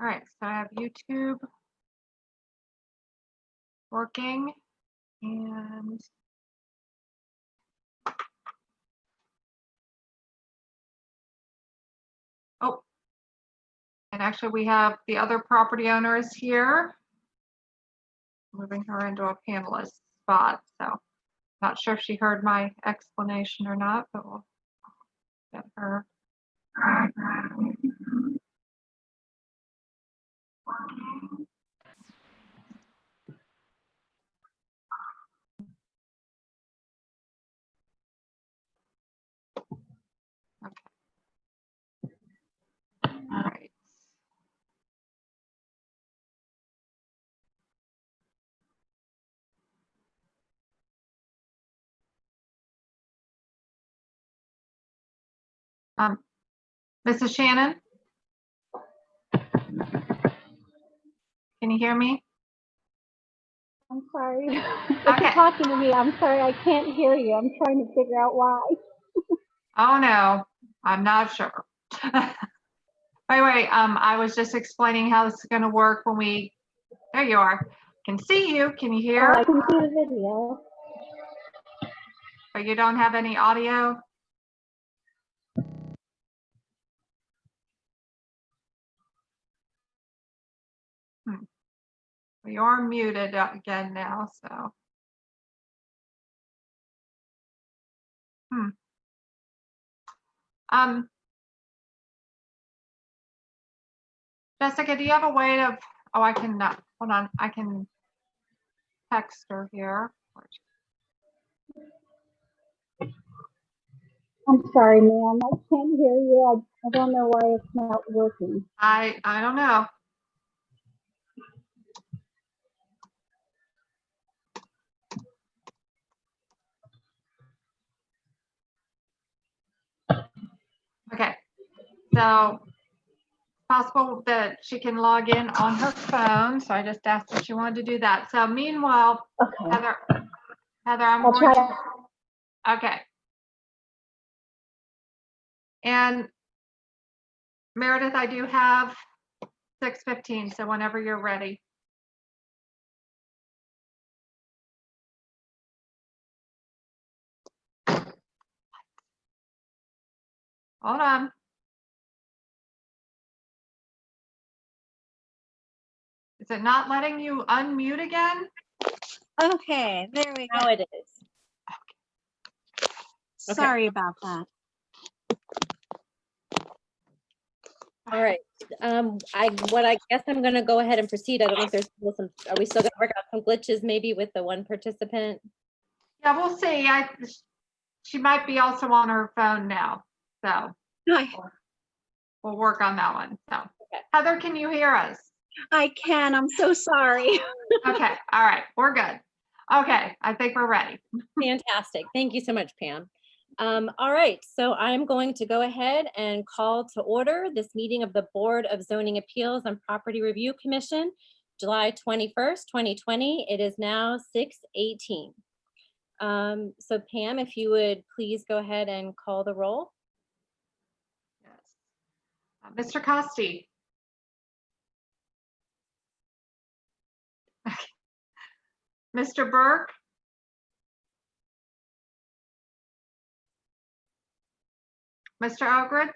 All right, so I have YouTube working and oh, and actually we have the other property owner is here. Moving her into a panelist spot, so not sure if she heard my explanation or not, but we'll get her. Okay. All right. Mrs. Shannon, can you hear me? I'm sorry. If Okay. you're talking to me, I'm sorry, I can't hear you. I'm trying to figure out why. Oh no, I'm not sure. Anyway, I was just explaining how this is going to work when we. There you are. Can see you. Can you hear? Oh, I can see the video. But you don't have any audio. We are muted again now, so. Jessica, do you have a way of? Oh, I can. Hold on. I can text her here. I'm sorry, ma'am. I can't hear you. I don't know why it's not working. I don't know. Okay, so possible that she can log in on her phone. So I just asked if she wanted to do that. So meanwhile, Okay. Heather, I'm I'll going try to. Okay. And Meredith, I do have 6:15. So whenever you're ready. Hold on. Is it not letting you unmute again? Okay, there we go. Now it is. Sorry about that. All right. I guess I'm going to go ahead and proceed. I don't know if there's still some. Are we still going to work out some glitches maybe with the one participant? Yeah, we'll see. She might be also on her phone now, so Hi. we'll work on that one. So Okay. Heather, can you hear us? I can. I'm so sorry. Okay. All right. We're good. Okay. I think we're ready. Fantastic. Thank you so much, Pam. All right, so I'm going to go ahead and call to order this meeting of the Board of Zoning Appeals and Property Review Commission, July 21st, 2020. It is now 6:18. So Pam, if you would please go ahead and call the roll. Yes. Mr. Costi. Mr. Burke. Mr. Ogrid.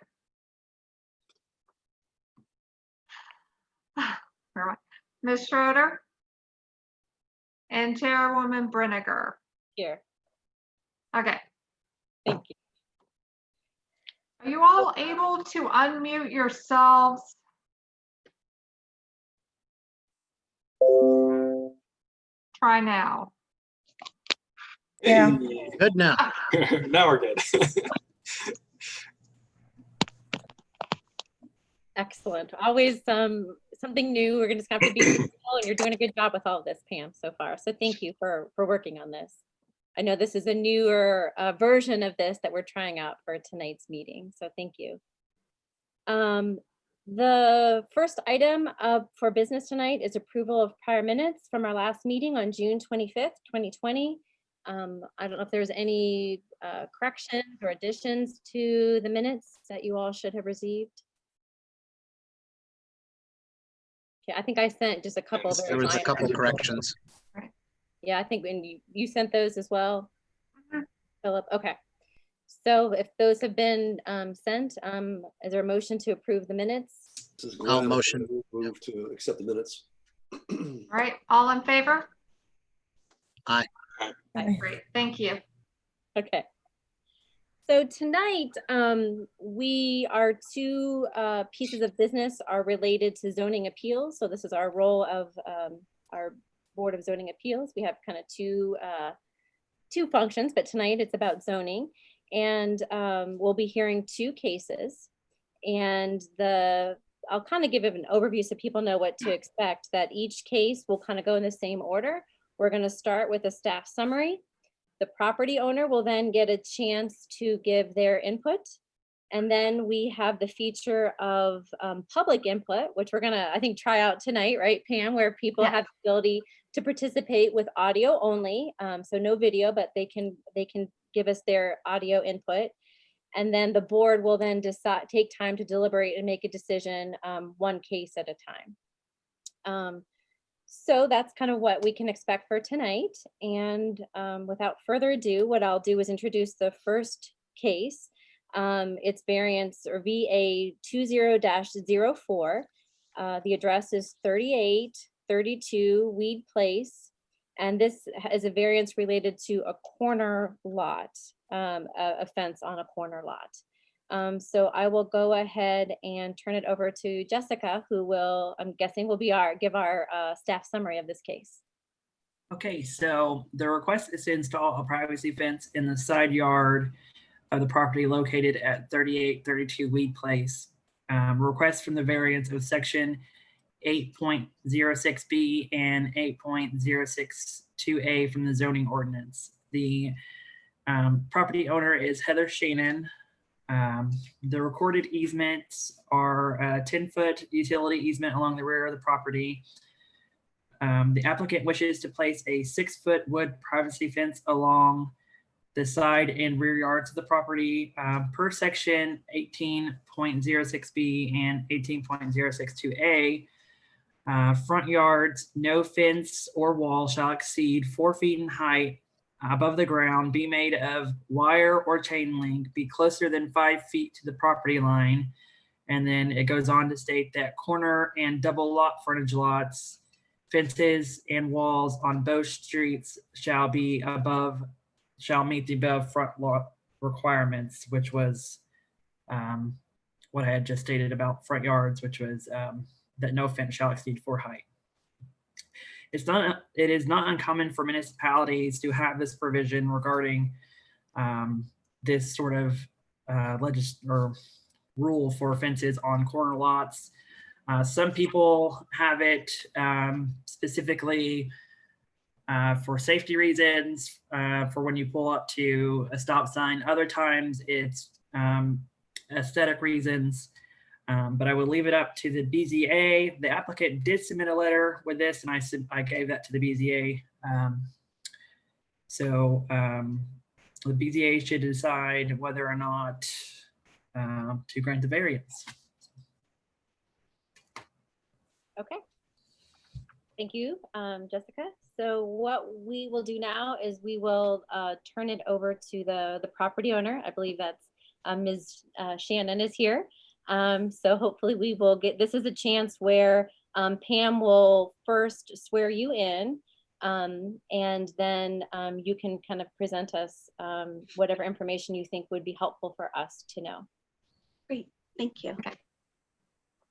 Ms. Schroeder. And Chairwoman Brinegar. Here. Okay. Thank you. Are you all able to unmute yourselves? Try now. Yeah. Good now. Now we're good. Excellent. Always something new. We're just have to be and you're doing a good job with all of this, Pam, so far. So thank you for working on this. I know this is a newer version of this that we're trying out for tonight's meeting. So thank you. The first item for business tonight is approval of prior minutes from our last meeting on June 25th, 2020. I don't know if there's any corrections or additions to the minutes that you all should have received. Okay, I think I sent just a couple of There There was a minor- couple corrections. Yeah, I think when you sent those as well, Mhm. Philip. Okay. So if those have been sent, is there a motion to approve the minutes? This is I'll Glenn. motion. Move to accept the minutes. All right, all in favor? Aye. Okay, great, thank you. Okay. So tonight, our two pieces of business are related to zoning appeals. So this is our role of our Board of Zoning Appeals. We have kind of two functions, but tonight it's about zoning. And we'll be hearing two cases. And I'll kind of give it an overview so people know what to expect, that each case will kind of go in the same order. We're going to start with a staff summary. The property owner will then get a chance to give their input. And then we have the feature of public input, which we're gonna, I think, try out tonight, right, Pam, where people Yeah. have the ability to participate with audio only. So no video, but they can give us their audio input. And then the board will then take time to deliberate and make a decision, one case at a time. So that's kind of what we can expect for tonight. And without further ado, what I'll do is introduce the first case. It's variance or VA 20-04. The address is 3832 Weed Place. And this is a variance related to a corner lot, a fence on a corner lot. So I will go ahead and turn it over to Jessica, who will, I'm guessing, will give our staff summary of this case. Okay, so the request is to install a privacy fence in the side yard of the property located at 3832 Weed Place. Request from the variance of section 8.06B and 8.062A from the zoning ordinance. The property owner is Heather Shannon. The recorded easements are a 10-foot utility easement along the rear of the property. The applicant wishes to place a 6-foot wood privacy fence along the side and rear yards of the property per section 18.06B and 18.062A. Front yards, no fence or wall shall exceed 4 feet in height above the ground, be made of wire or chain link, be closer than 5 feet to the property line. And then it goes on to state that corner and double lot frontage lots, fences and walls on both streets shall meet the above front lot requirements, which was what I had just stated about front yards, which was that no fence shall exceed 4 height. It is not uncommon for municipalities to have this provision regarding this sort of rule for fences on corner lots. Some people have it specifically for safety reasons, for when you pull up to a stop sign. Other times it's aesthetic reasons. But I will leave it up to the BZA. The applicant did submit a letter with this, and I gave that to the BZA. So the BZA should decide whether or not to grant the variance. Okay. Thank you, Jessica. So what we will do now is we will turn it over to the property owner. I believe that's Ms. Shannon is here. So hopefully we will get, this is a chance where Pam will first swear you in, and then you can kind of present us whatever information you think would be helpful for us to know. Great, thank you.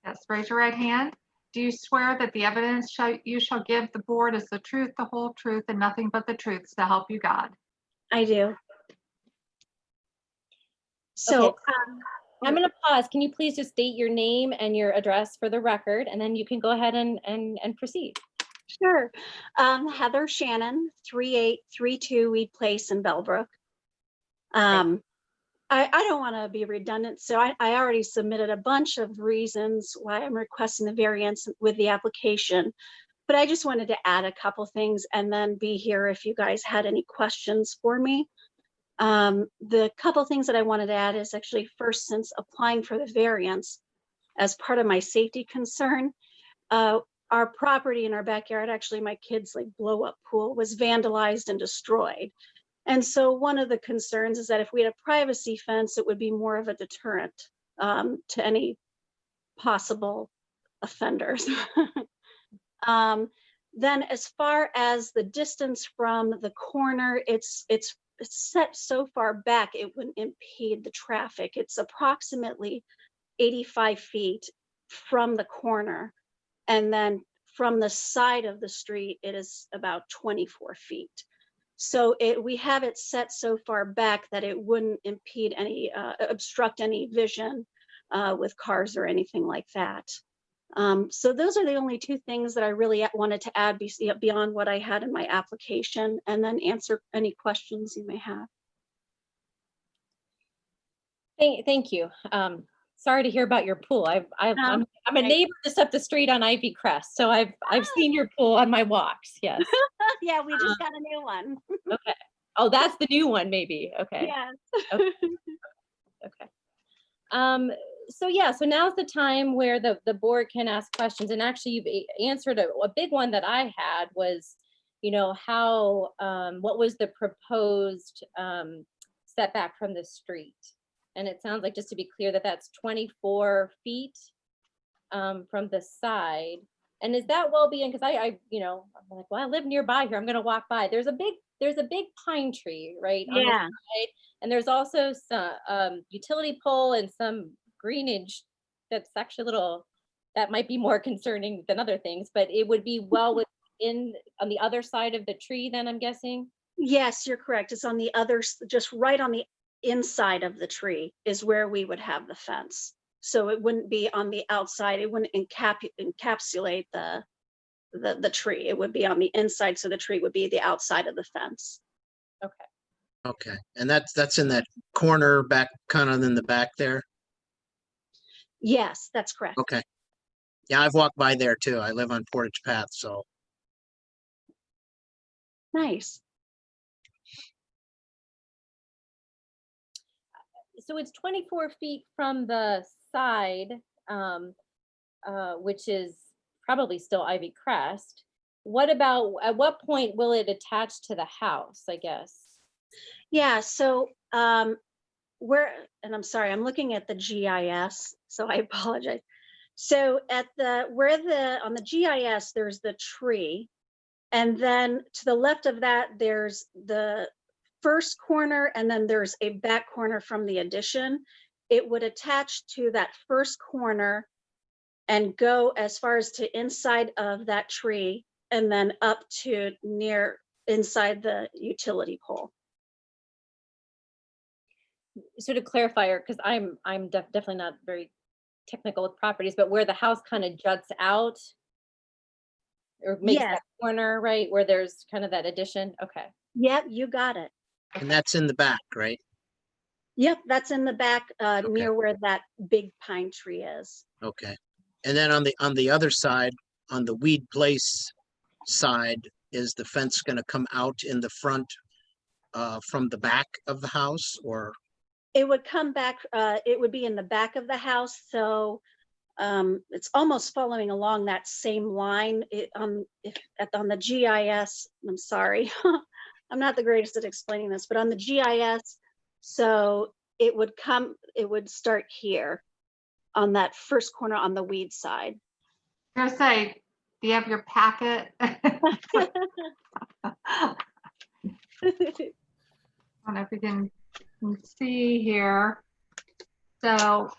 Yes, raise your right hand. Do you swear that the evidence you shall give the board is the truth, the whole truth, and nothing but the truth, so help you God? I do. So Okay. I'm going to pause. Can you please just state your name and your address for the record, and then you can go ahead and proceed. sure. Heather Shannon, 3832 Weed Place in Bellbrook. I don't want to be redundant, so I already submitted a bunch of reasons why I'm requesting the variance with the application, but I just wanted to add a couple things and then be here if you guys had any questions for me. The couple things that I wanted to add is actually first, since applying for the variance as part of my safety concern, our property in our backyard, actually my kids' like blow up pool was vandalized and destroyed. And so one of the concerns is that if we had a privacy fence, it would be more of a deterrent to any possible offenders. Then as far as the distance from the corner, it's set so far back, it wouldn't impede the traffic. It's approximately 85 feet from the corner. And then from the side of the street, it is about 24 feet. So we have it set so far back that it wouldn't impede any, obstruct any vision with cars or anything like that. So those are the only two things that I really wanted to add beyond what I had in my application, and then answer any questions you may have. Thank you. Sorry to hear about your pool. I'm a neighbor just up the street on Ivy Crest, so I've seen your pool on my walks. Yes. Yeah, we just got a new one. Okay. Oh, that's the new one, maybe. Okay. Yes. Okay. Okay. So yeah, so now's the time where the board can ask questions, and actually you've answered a big one that I had was, how, what was the proposed setback from the street? And it sounds like, just to be clear, that that's 24 feet from the side. And is that well beyond, because I'm like, well, I live nearby here, I'm gonna walk by. There's a big pine tree, right? On the Yeah. side. And there's also some utility pole and some greenage that's actually that might be more concerning than other things, but it would be well within on the other side of the tree then, I'm guessing? Yes, you're correct. It's on the other, just right on the inside of the tree is where we would have the fence. So it wouldn't be on the outside. It wouldn't encapsulate the tree. It would be on the inside. So the tree would be the outside of the fence. Okay. Okay, and that's in that corner back, kind of in the back there? Yes, that's correct. Okay. Yeah, I've walked by there too. I live on Portage Path, so. Nice. So it's 24 feet from the side, which is probably still Ivy Crest. What about, at what point will it attach to the house, I guess? Yeah, so and I'm sorry, I'm looking at the GIS, so I apologize. So on the GIS, there's the tree. And then to the left of that, there's the first corner, and then there's a back corner from the addition. It would attach to that first corner and go as far as to inside of that tree, and then up to near inside the utility pole. So to clarify, because I'm definitely not very technical with properties, but where the house kind of juts out or makes Yes. that corner, right, where there's kind of that addition. Okay. Yep, you got it. And that's in the back, right? Yep, that's in the back near where that big pine tree is. Okay. And then on the other side, on the Weed Place side, is the fence gonna come out in the front from the back of the house, or? It would come back, it would be in the back of the house. So it's almost following along that same line. On the GIS, I'm sorry, I'm not the greatest at explaining this, but on the GIS, so it would start here on that first corner on the weed side. I was gonna say, do you have your packet? I don't know if you can see here. So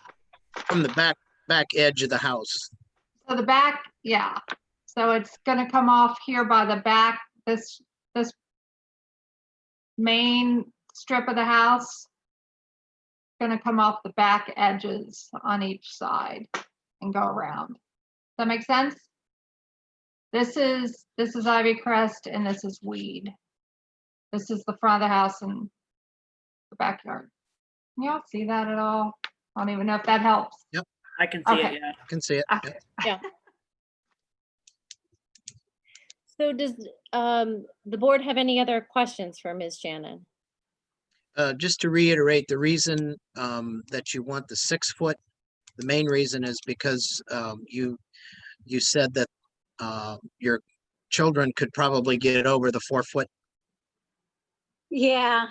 From the back edge of the house. So the back, yeah. So it's gonna come off here by the back, this main strip of the house. Gonna come off the back edges on each side and go around. Does that make sense? This is Ivy Crest and this is weed. This is the front of the house and the backyard. Can y'all see that at all? I don't even know if that helps. I can see Okay. it, yeah. I can see it. Okay. Yeah. So does the board have any other questions for Ms. Shannon? Just to reiterate, the reason that you want the 6 foot, the main reason is because you said that Your children could probably get over the 4-foot. Yeah,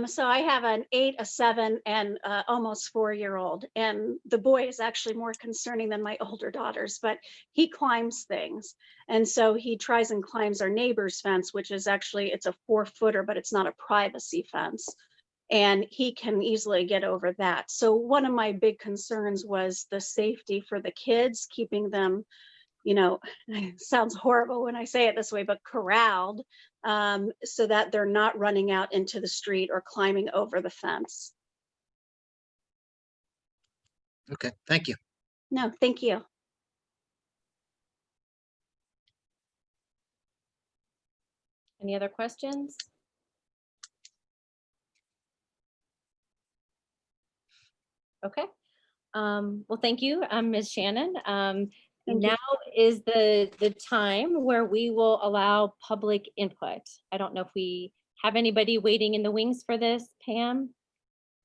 so I have an 8, a 7, and almost 4-year-old, and the boy is actually more concerning than my older daughters, but he climbs things. And so he tries and climbs our neighbor's fence, which is actually, it's a 4-footer, but it's not a privacy fence. And he can easily get over that. So one of my big concerns was the safety for the kids, keeping them, you know, it sounds horrible when I say it this way, but corralled, so that they're not running out into the street or climbing over the fence. Okay, thank you. No, thank you. Any other questions? Okay. Well, thank you, Ms. Shannon. Thank you. Now is the time where we will allow public input. I don't know if we have anybody waiting in the wings for this, Pam,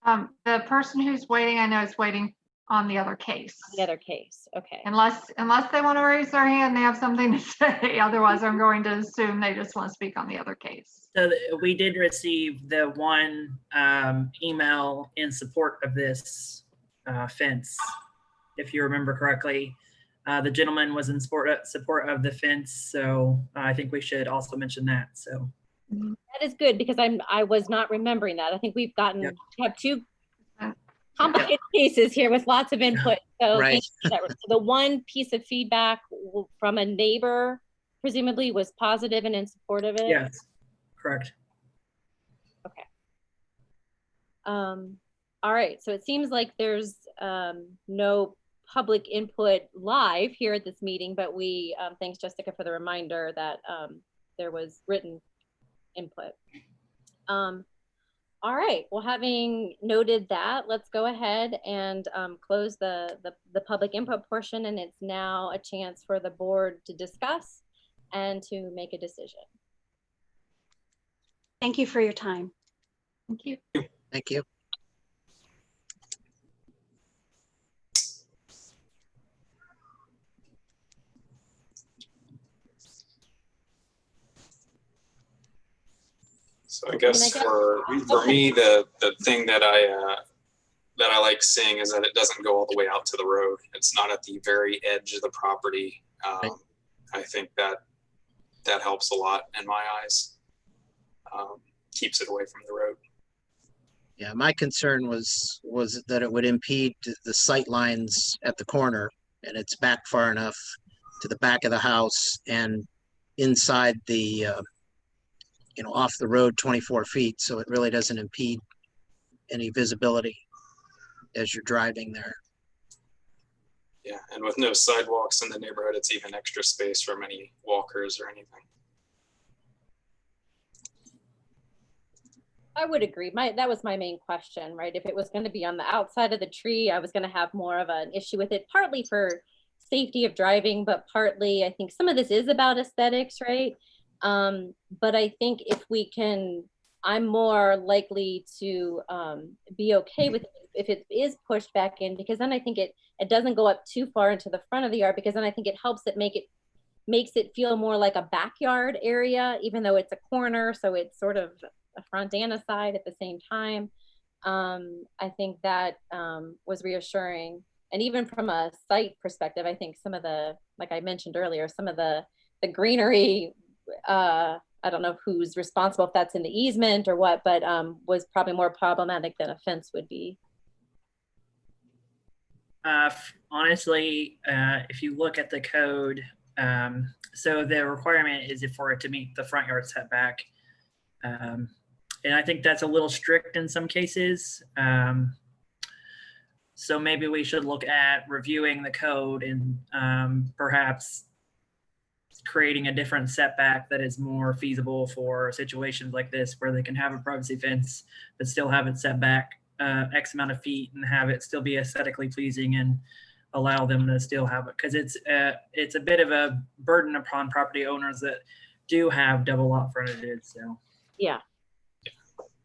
The person who's waiting, I know is waiting on the other case. the other case. Okay. Unless they want to raise their hand, they have something to say. Otherwise, I'm going to assume they just want to speak on the other case. So we did receive the one email in support of this fence, if you remember correctly. The gentleman was in support of the fence, so I think we should also mention that. So That is good because I was not remembering that. I think we've gotten, Yep. we have two complicated cases here with lots of input. So Right. thank you for that. So the one piece of feedback from a neighbor presumably was positive and in support of it. yes, correct. All right, so it seems like there's no public input live here at this meeting, but we, thanks Jessica for the reminder that there was written input. All right, well, having noted that, let's go ahead and close the public input portion, and it's now a chance for the board to discuss and to make a decision. Thank you for your time. Thank you. Thank you. So I guess for me, the thing that I like seeing is that it doesn't go all the way out to the road. It's not at the very edge of the property. I think that helps a lot in my eyes. Keeps it away from the road. Yeah, my concern was that it would impede the sight lines at the corner, and it's back far enough to the back of the house and inside the, off the road 24 feet, so it really doesn't impede any visibility as you're driving there. Yeah, and with no sidewalks in the neighborhood, it's even extra space for many walkers or anything. I would agree. That was my main question, right? If it was going to be on the outside of the tree, I was going to have more of an issue with it, partly for safety of driving, but partly I think some of this is about aesthetics, right? But I think if we can, I'm more likely to be okay with it if it is pushed back in, because then I think it doesn't go up too far into the front of the yard, because then I think it helps it makes it feel more like a backyard area, even though it's a corner, so it's sort of a front and a side at the same time. I think that was reassuring. And even from a site perspective, I think some of the, like I mentioned earlier, some of the greenery, I don't know who's responsible, if that's in the easement or what, but was probably more problematic than a fence would be. Honestly, if you look at the code, so the requirement is for it to meet the front yard setback. And I think that's a little strict in some cases. So maybe we should look at reviewing the code and perhaps creating a different setback that is more feasible for situations like this, where they can have a privacy fence, but still have it set back X amount of feet and have it still be aesthetically pleasing and allow them to still have it. Because it's a bit of a burden upon property owners that do have double lot frontages. So yeah.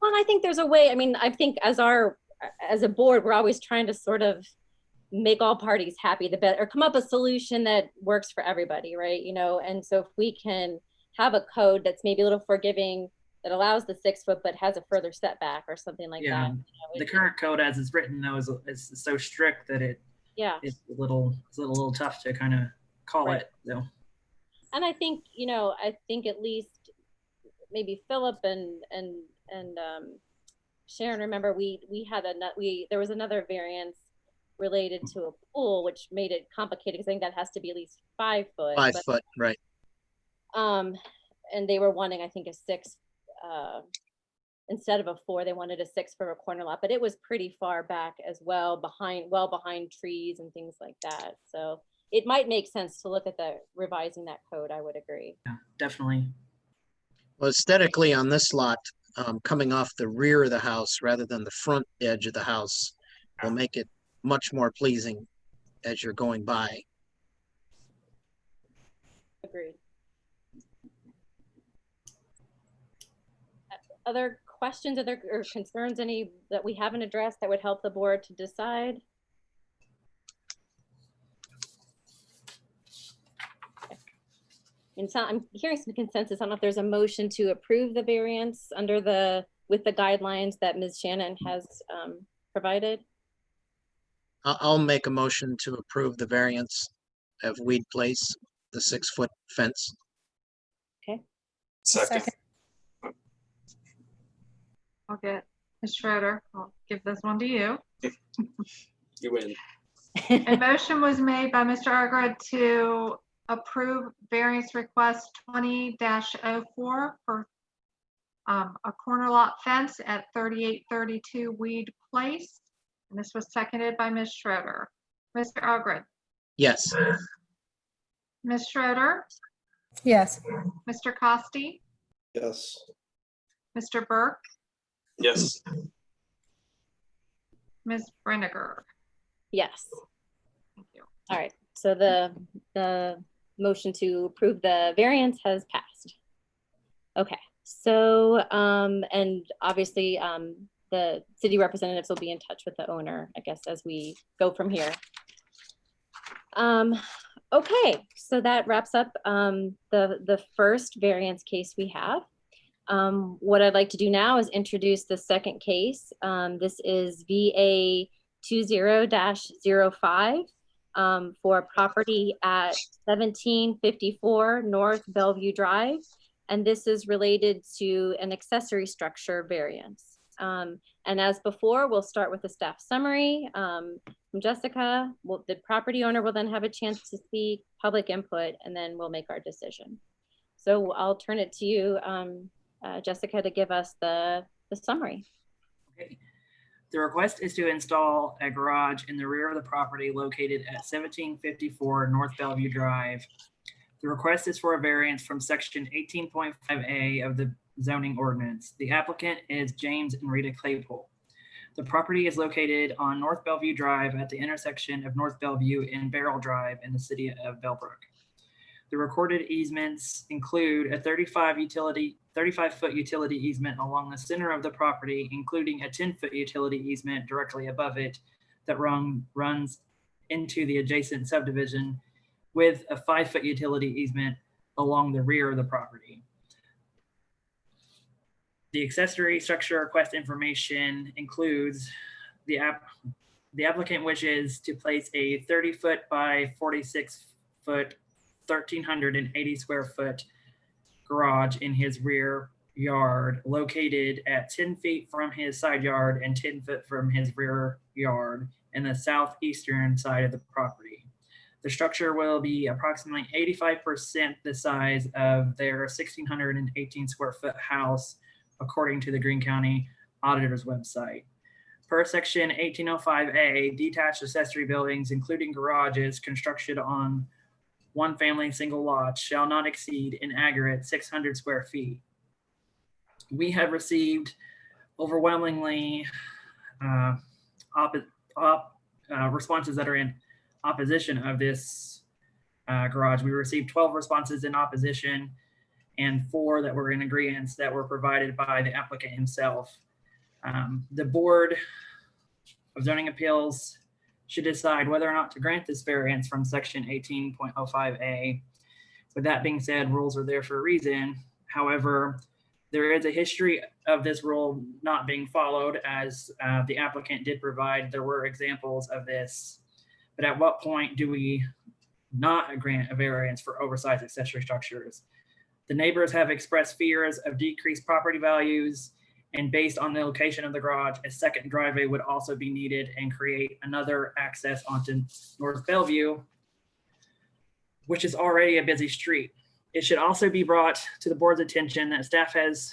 Well, I think there's a way. I mean, I think as a board, we're always trying to sort of make all parties happy, the better, or come up with a solution that works for everybody, right? You know, and so if we can have a code that's maybe a little forgiving, that allows the 6 foot but has a further setback or something like Yeah, that. the current code as it's written though is so strict that Yeah. it's a little tough to kind of call Right. it. So And I think, you know, I think at least maybe Philip and Sharon, remember there was another variance related to a pool, which made it complicated because I think that has to be at least 5 foot. 5 but, foot, right? and they were wanting, I think, a 6, instead of a 4, they wanted a 6 for a corner lot, but it was pretty far back as well, behind trees and things like that. So it might make sense to look at revising that code. I would agree. yeah, definitely. Well, aesthetically on this lot, coming off the rear of the house rather than the front edge of the house will make it much more pleasing as you're going by. Agreed. Other questions or concerns, any that we haven't addressed that would help the board to decide? Okay. And so I'm hearing some consensus. I don't know if there's a motion to approve the variance with the guidelines that Ms. Shannon has provided. I'll make a motion to approve the variance of Weed Place, the 6 foot fence. Okay. Second. I'll get Ms. Schroeder. I'll give this one to you. You win. A motion was made by Mr. Argrad to approve variance request 20-04 for a corner lot fence at 3832 Weed Place. And this was seconded by Ms. Schroeder. Mr. Argrad, Yes. Ms. Schroeder, Yes. Mr. Costi, Yes. Mr. Burke, Yes. Ms. Brinegar. Yes. Thank you. All right. So the motion to approve the variance has passed. Okay. So and obviously the city representatives will be in touch with the owner, I guess, as we go from here. Okay, so that wraps up the first variance case we have. What I'd like to do now is introduce the second case. This is VA 20-05 for a property at 1754 North Bellevue Drive. And this is related to an accessory structure variance. And as before, we'll start with the staff summary from Jessica. The property owner will then have a chance to speak, public input, and then we'll make our decision. So I'll turn it to you, Jessica, to give us the summary. Okay. The request is to install a garage in the rear of the property located at 1754 North Bellevue Drive. The request is for a variance from section 18.5A of the zoning ordinance. The applicant is James and Rita Claypool. The property is located on North Bellevue Drive at the intersection of North Bellevue and Barrel Drive in the city of Bellbrook. The recorded easements include a 35-foot utility easement along the center of the property, including a 10-foot utility easement directly above it that runs into the adjacent subdivision, with a 5-foot utility easement along the rear of the property. The accessory structure request information includes the applicant wishes to place a 30-foot by 46-foot, 1,380 square foot garage in his rear yard located at 10 feet from his side yard and 10 foot from his rear yard in the southeastern side of the property. The structure will be approximately 85% the size of their 1,618 square foot house, according to the Greene County Auditor's website. Per section 1805A, detached accessory buildings, including garages constructed on one family single lots, shall not exceed in aggregate 600 square feet. We have received overwhelmingly responses that are in opposition of this garage. We received 12 responses in opposition and 4 that were in agreement that were provided by the applicant himself. The Board of Zoning Appeals should decide whether or not to grant this variance from section 18.05A. With that being said, rules are there for a reason. However, there is a history of this rule not being followed, as the applicant did provide. There were examples of this. But at what point do we not grant a variance for oversized accessory structures? The neighbors have expressed fears of decreased property values, and based on the location of the garage, a second driveway would also be needed and create another access onto North Bellevue, which is already a busy street. It should also be brought to the board's attention that staff has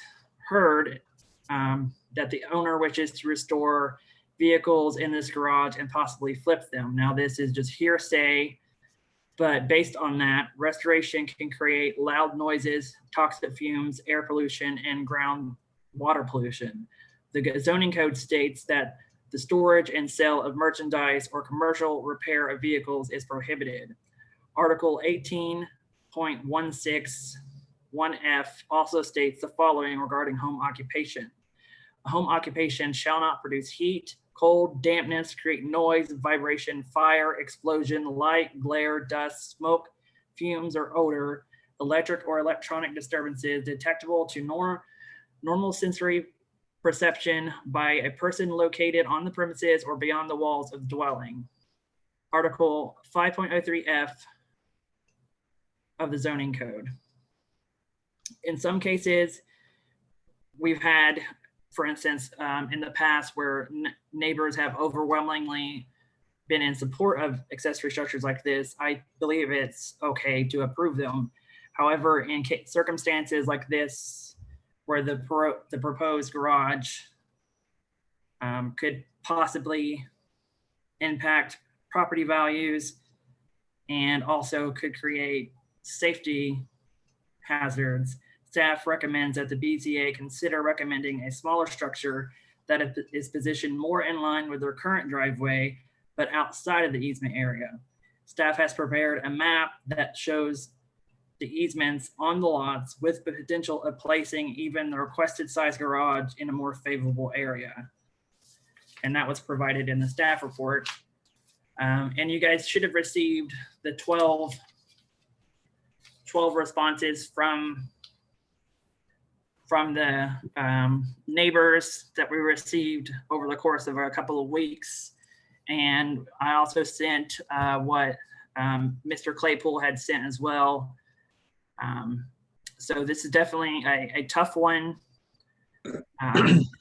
heard that the owner wishes to restore vehicles in this garage and possibly flip them. Now, this is just hearsay, but based on that, restoration can create loud noises, toxic fumes, air pollution, and groundwater pollution. The zoning code states that the storage and sale of merchandise or commercial repair of vehicles is prohibited. Article 18.161F also states the following regarding home occupation. A home occupation shall not produce heat, cold, dampness, create noise, vibration, fire, explosion, light, glare, dust, smoke, fumes, or odor, electric or electronic disturbances detectable to normal sensory perception by a person located on the premises or beyond the walls of the dwelling. Article 5.03F of the zoning code. In some cases, we've had, for instance, in the past where neighbors have overwhelmingly been in support of accessory structures like this, I believe it's okay to approve them. However, in circumstances like this, where the proposed garage could possibly impact property values and also could create safety hazards, staff recommends that the BZA consider recommending a smaller structure that is positioned more in line with their current driveway, but outside of the easement area. Staff has prepared a map that shows the easements on the lots with the potential of placing even the requested size garage in a more favorable area. And that was provided in the staff report. And you guys should have received the 12 responses from the neighbors that we received over the course of a couple of weeks. And I also sent what Mr. Claypool had sent as well. So this is definitely a tough one.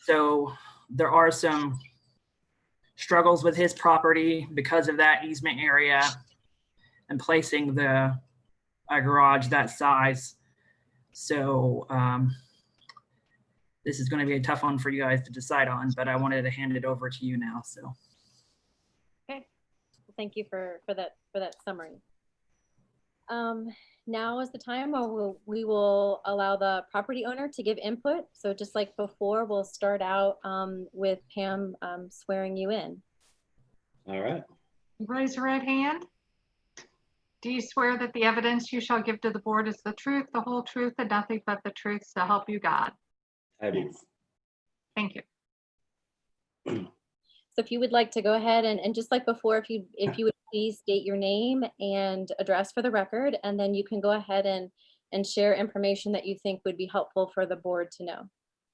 So there are some struggles with his property because of that easement area and placing a garage that size. So this is going to be a tough one for you guys to decide on, but I wanted to hand it over to you now. So. Okay, thank you for that summary. Now is the time where we will allow the property owner to give input. So just like before, we'll start out with Pam swearing you in. All right. Raise your right hand. Do you swear that the evidence you shall give to the board is the truth, the whole truth, and nothing but the truth, so help you God? I do. Thank you. So if you would like to go ahead and just like before, if you would please state your name and address for the record, and then you can go ahead and share information that you think would be helpful for the board to know.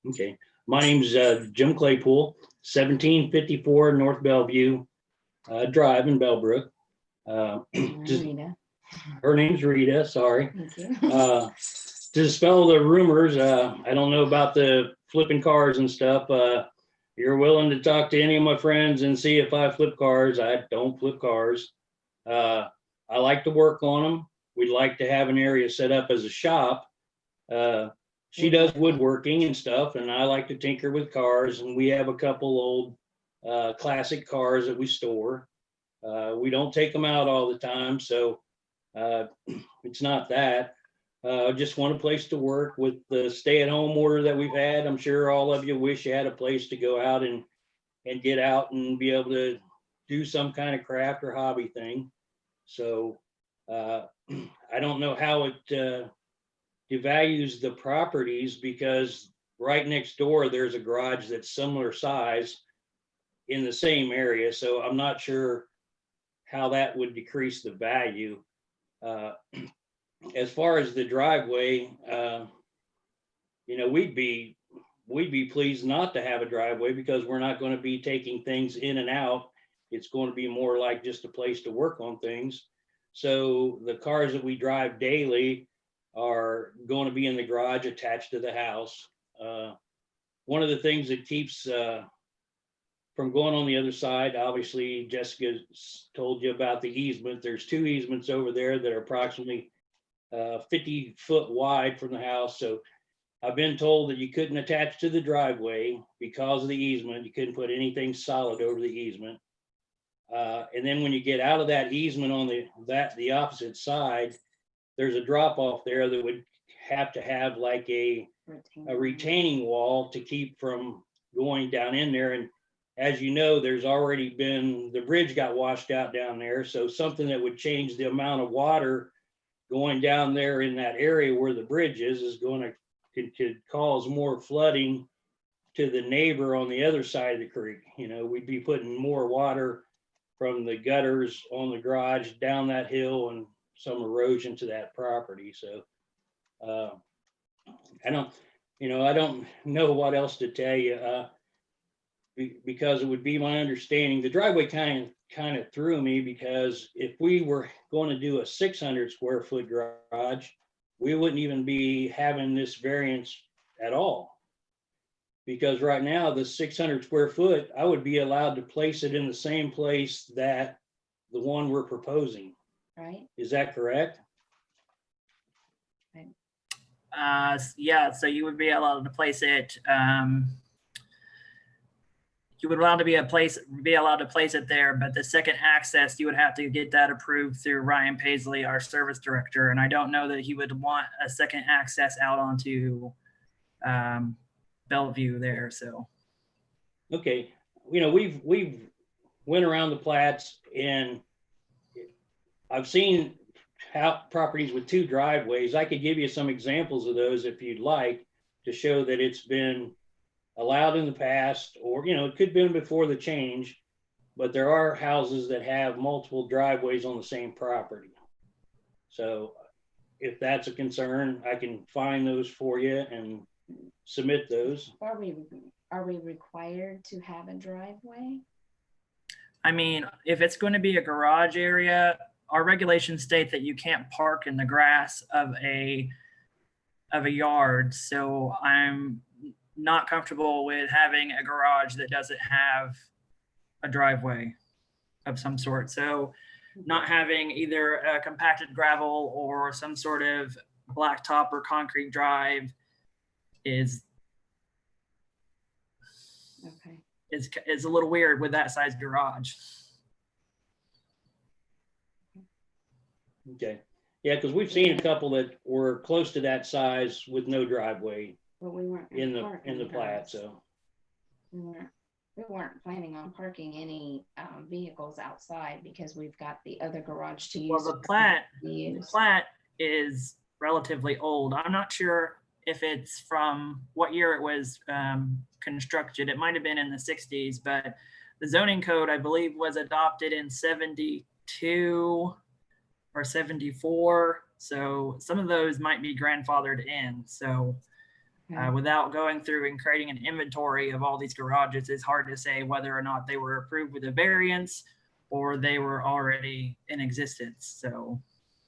Okay. My name's Jim Claypool, 1754 North Bellevue Drive in Bellbrook. Rita. Her name's Rita, sorry. Thank you. To dispel the rumors, I don't know about the flipping cars and stuff. You're willing to talk to any of my friends and see if I flip cars. I don't flip cars. I like to work on them. We'd like to have an area set up as a shop. She does woodworking and stuff, and I like to tinker with cars. And we have a couple old classic cars that we store. We don't take them out all the time, so it's not that. Just want a place to work with the stay-at-home order that we've had. I'm sure all of you wish you had a place to go out and get out and be able to do some kind of craft or hobby thing. So I don't know how it devalues the properties, because right next door there's a garage that's similar size in the same area. So I'm not sure how that would decrease the value. As far as the driveway, you know, we'd be pleased not to have a driveway because we're not going to be taking things in and out. It's going to be more like just a place to work on things. So the cars that we drive daily are going to be in the garage attached to the house. One of the things that keeps from going on the other side, obviously Jessica told you about the easement. There's 2 easements over there that are approximately 50 foot wide from the house. So I've been told that you couldn't attach to the driveway because of the easement. You couldn't put anything solid over the easement. And then when you get out of that easement on the opposite side, there's a drop off there that would have to have like a retaining wall to keep from going down in there. And as you know, there's already been, the bridge got washed out down there. So something that would change the amount of water going down there in that area where the bridge is going to could cause more flooding to the neighbor on the other side of the creek. You know, we'd be putting more water from the gutters on the garage down that hill and some erosion to that property. So I don't know what else to tell you, because it would be my understanding, the driveway kind of threw me, because if we were going to do a 600 square foot garage, we wouldn't even be having this variance at all. Because right now, the 600 square foot, I would be allowed to place it in the same place that the one we're proposing. Right? Is that correct? Yeah, so you would be allowed to place it, you would allowed to be allowed to place it there, but the second access, you would have to get that approved through Ryan Paisley, our service director. And I don't know that he would want a second access out onto Bellevue there, so. Okay, you know, we've went around the plats, and I've seen how properties with 2 driveways. I could give you some examples of those if you'd like, to show that it's been allowed in the past, or, you know, it could have been before the change, but there are houses that have multiple driveways on the same property. So if that's a concern, I can find those for you and submit those. Are we required to have a driveway? I mean, if it's going to be a garage area, our regulations state that you can't park in the grass of a yard. So I'm not comfortable with having a garage that doesn't have a driveway of some sort. So not having either a compacted gravel or some sort of blacktop or concrete drive is a little weird with that size garage. Okay, yeah, because we've seen a couple that were close to that size with no driveway. But we weren't in the plat, so we weren't planning on parking any vehicles outside, because we've got the other garage to use. Well, the plat is relatively old. I'm not sure if it's from what year it was constructed. It might have been in the 60s, but the zoning code, I believe, was adopted in 72 or 74. So some of those might be grandfathered in. So without going through and creating an inventory of all these garages, it's hard to say whether or not they were approved with a variance or they were already in existence. So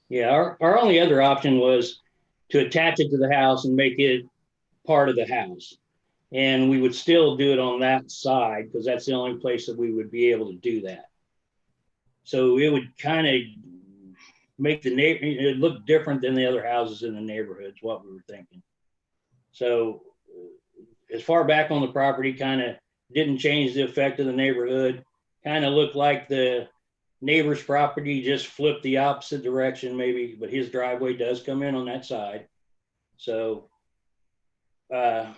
yeah, our only other option was to attach it to the house and make it part of the house. And we would still do it on that side, because that's the only place that we would be able to do that. So it would kind of make it look different than the other houses in the neighborhood, is what we were thinking. So as far back on the property, kind of didn't change the effect of the neighborhood. Kind of looked like the neighbor's property just flipped the opposite direction maybe, but his driveway does come in on that side. So I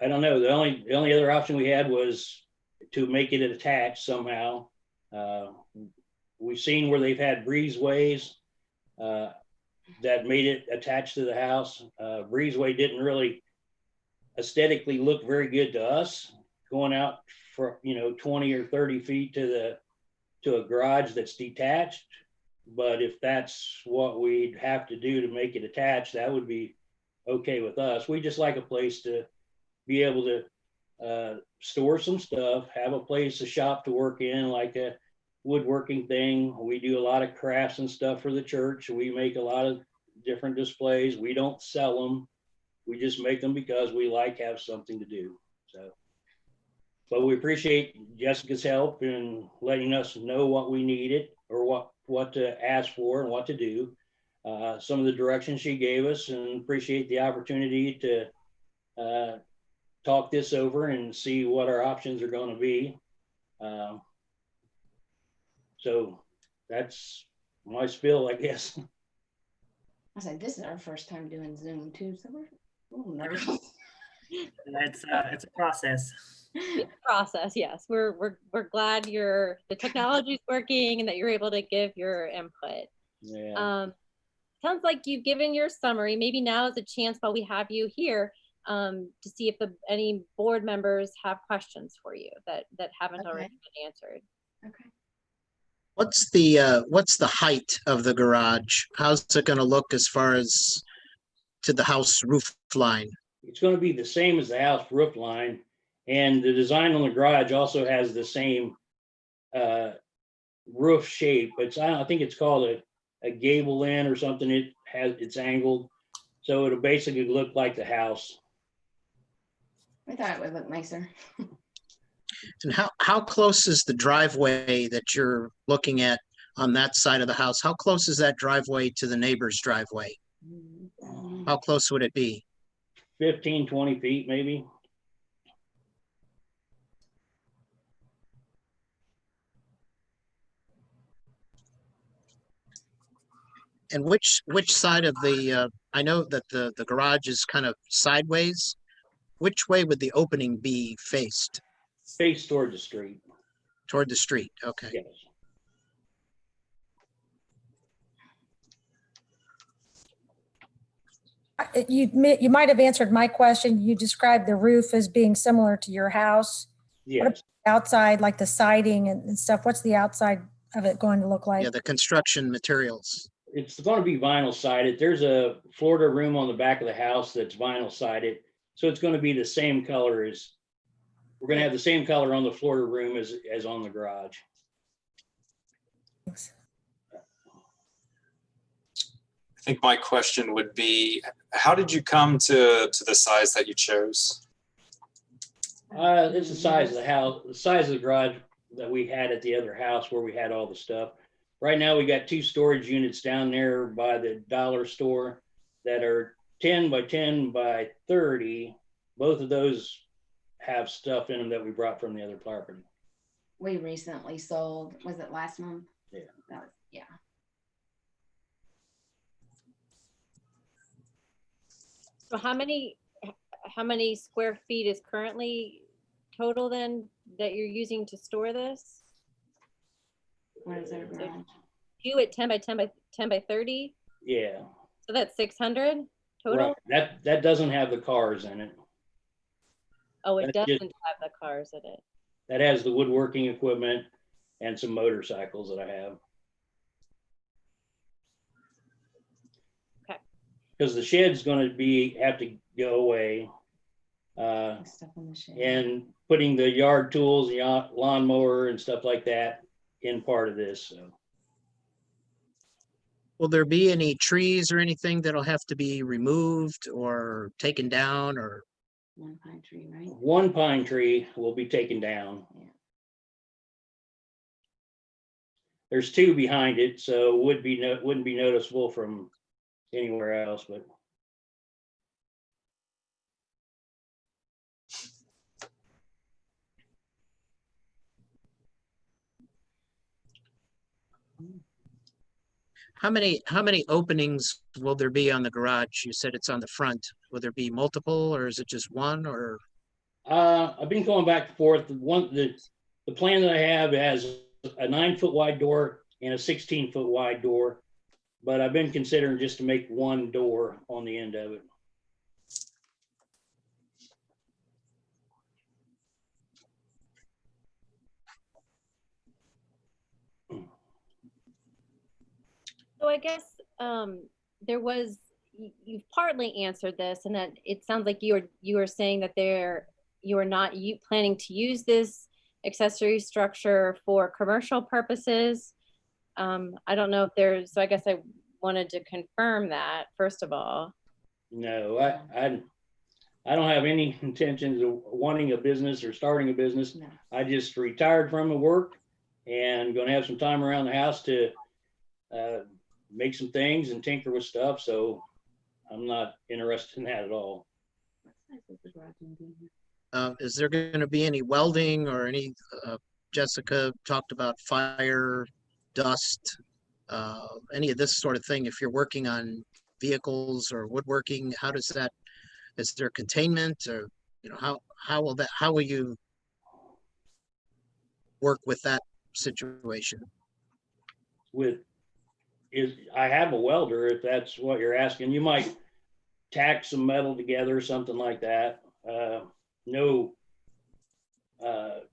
don't know. The only other option we had was to make it attached somehow. We've seen where they've had breezeways that made it attached to the house. Breezeway didn't really aesthetically look very good to us, going out for 20 or 30 feet to to a garage that's detached. But if that's what we'd have to do to make it attached, that would be okay with us. We just like a place to be able to store some stuff, have a place, a shop to work in, like a woodworking thing. We do a lot of crafts and stuff for the church. We make a lot of different displays. We don't sell them. We just make them because we like have something to do. So, but we appreciate Jessica's help in letting us know what we needed or what to ask for and what to do. Some of the directions she gave us, and appreciate the opportunity to talk this over and see what our options are going to be. So that's my spiel, I guess. I said, this is our first time doing Zoom too, so we're a little nervous. It's a process. It's a process, yes. We're glad the technology's working and that you're able to give your input. Yeah. Sounds like you've given your summary. Maybe now is a chance while we have you here to see if any board members have questions for you that haven't already been answered. Okay. What's the height of the garage? How's it going to look as far as to the house roof line? It's going to be the same as the house roof line, and the design on the garage also has the same roof shape. I think it's called a gable end or something. It's angled, so it'll basically look like the house. I thought it would look nicer. And how close is the driveway that you're looking at on that side of the house? How close is that driveway to the neighbor's driveway? How close would it be? 15, 20 feet, maybe. And which side of the, I know that the garage is kind of sideways. Which way would the opening be faced? Face toward the street. Toward the street, okay. Yes. You might have answered my question. You described the roof as being similar to your house. Yes. Outside, like the siding and stuff, what's the outside of it going to look like? Yeah, the construction materials. It's going to be vinyl sided. There's a Florida room on the back of the house that's vinyl sided. So it's going to be the same color as, we're going to have the same color on the Florida room as on the garage. Thanks. I think my question would be, how did you come to the size that you chose? It's the size of the house, the size of the garage that we had at the other house where we had all the stuff. Right now, we got 2 storage units down there by the dollar store that are 10 by 10 by 30. Both of those have stuff in them that we brought from the other property. We recently sold, was it last month? Yeah. That was, yeah. So how many square feet is currently total then that you're using to store this? What is our garage? You at 10 by 10 by 10 by 30? Yeah. So that's 600 total? Right. That doesn't have the cars in it. Oh, it That's doesn't just- have the cars in it. That has the woodworking equipment and some motorcycles that I have. Okay. Because the shed's going to have to go away. Stuff in the shed. And putting the yard tools, the lawnmower and stuff like that in part of this. So Will there be any trees or anything that'll have to be removed or taken down or? One pine tree, right? one pine tree will be taken down. Yeah. There's 2 behind it, so wouldn't be noticeable from anywhere else, but. How many openings will there be on the garage? You said it's on the front. Will there be multiple or is it just one or? I've been going back and forth. The plan that I have has a 9-foot wide door and a 16-foot wide door, but I've been considering just to make one door on the end of it. So I guess there was, you've partly answered this, and that it sounds like you are saying that you are not planning to use this accessory structure for commercial purposes. I don't know if there's, so I guess I wanted to confirm that first of all. No, I don't have any intentions of wanting a business or starting a business. No. I just retired from the work and gonna have some time around the house to make some things and tinker with stuff. So I'm not interested in that at all. Is there going to be any welding or any, Jessica talked about fire, dust, any of this sort of thing? If you're working on vehicles or woodworking, how does that, is there containment or, you know, how will you work with that situation? I have a welder, if that's what you're asking. You might tack some metal together or something like that. No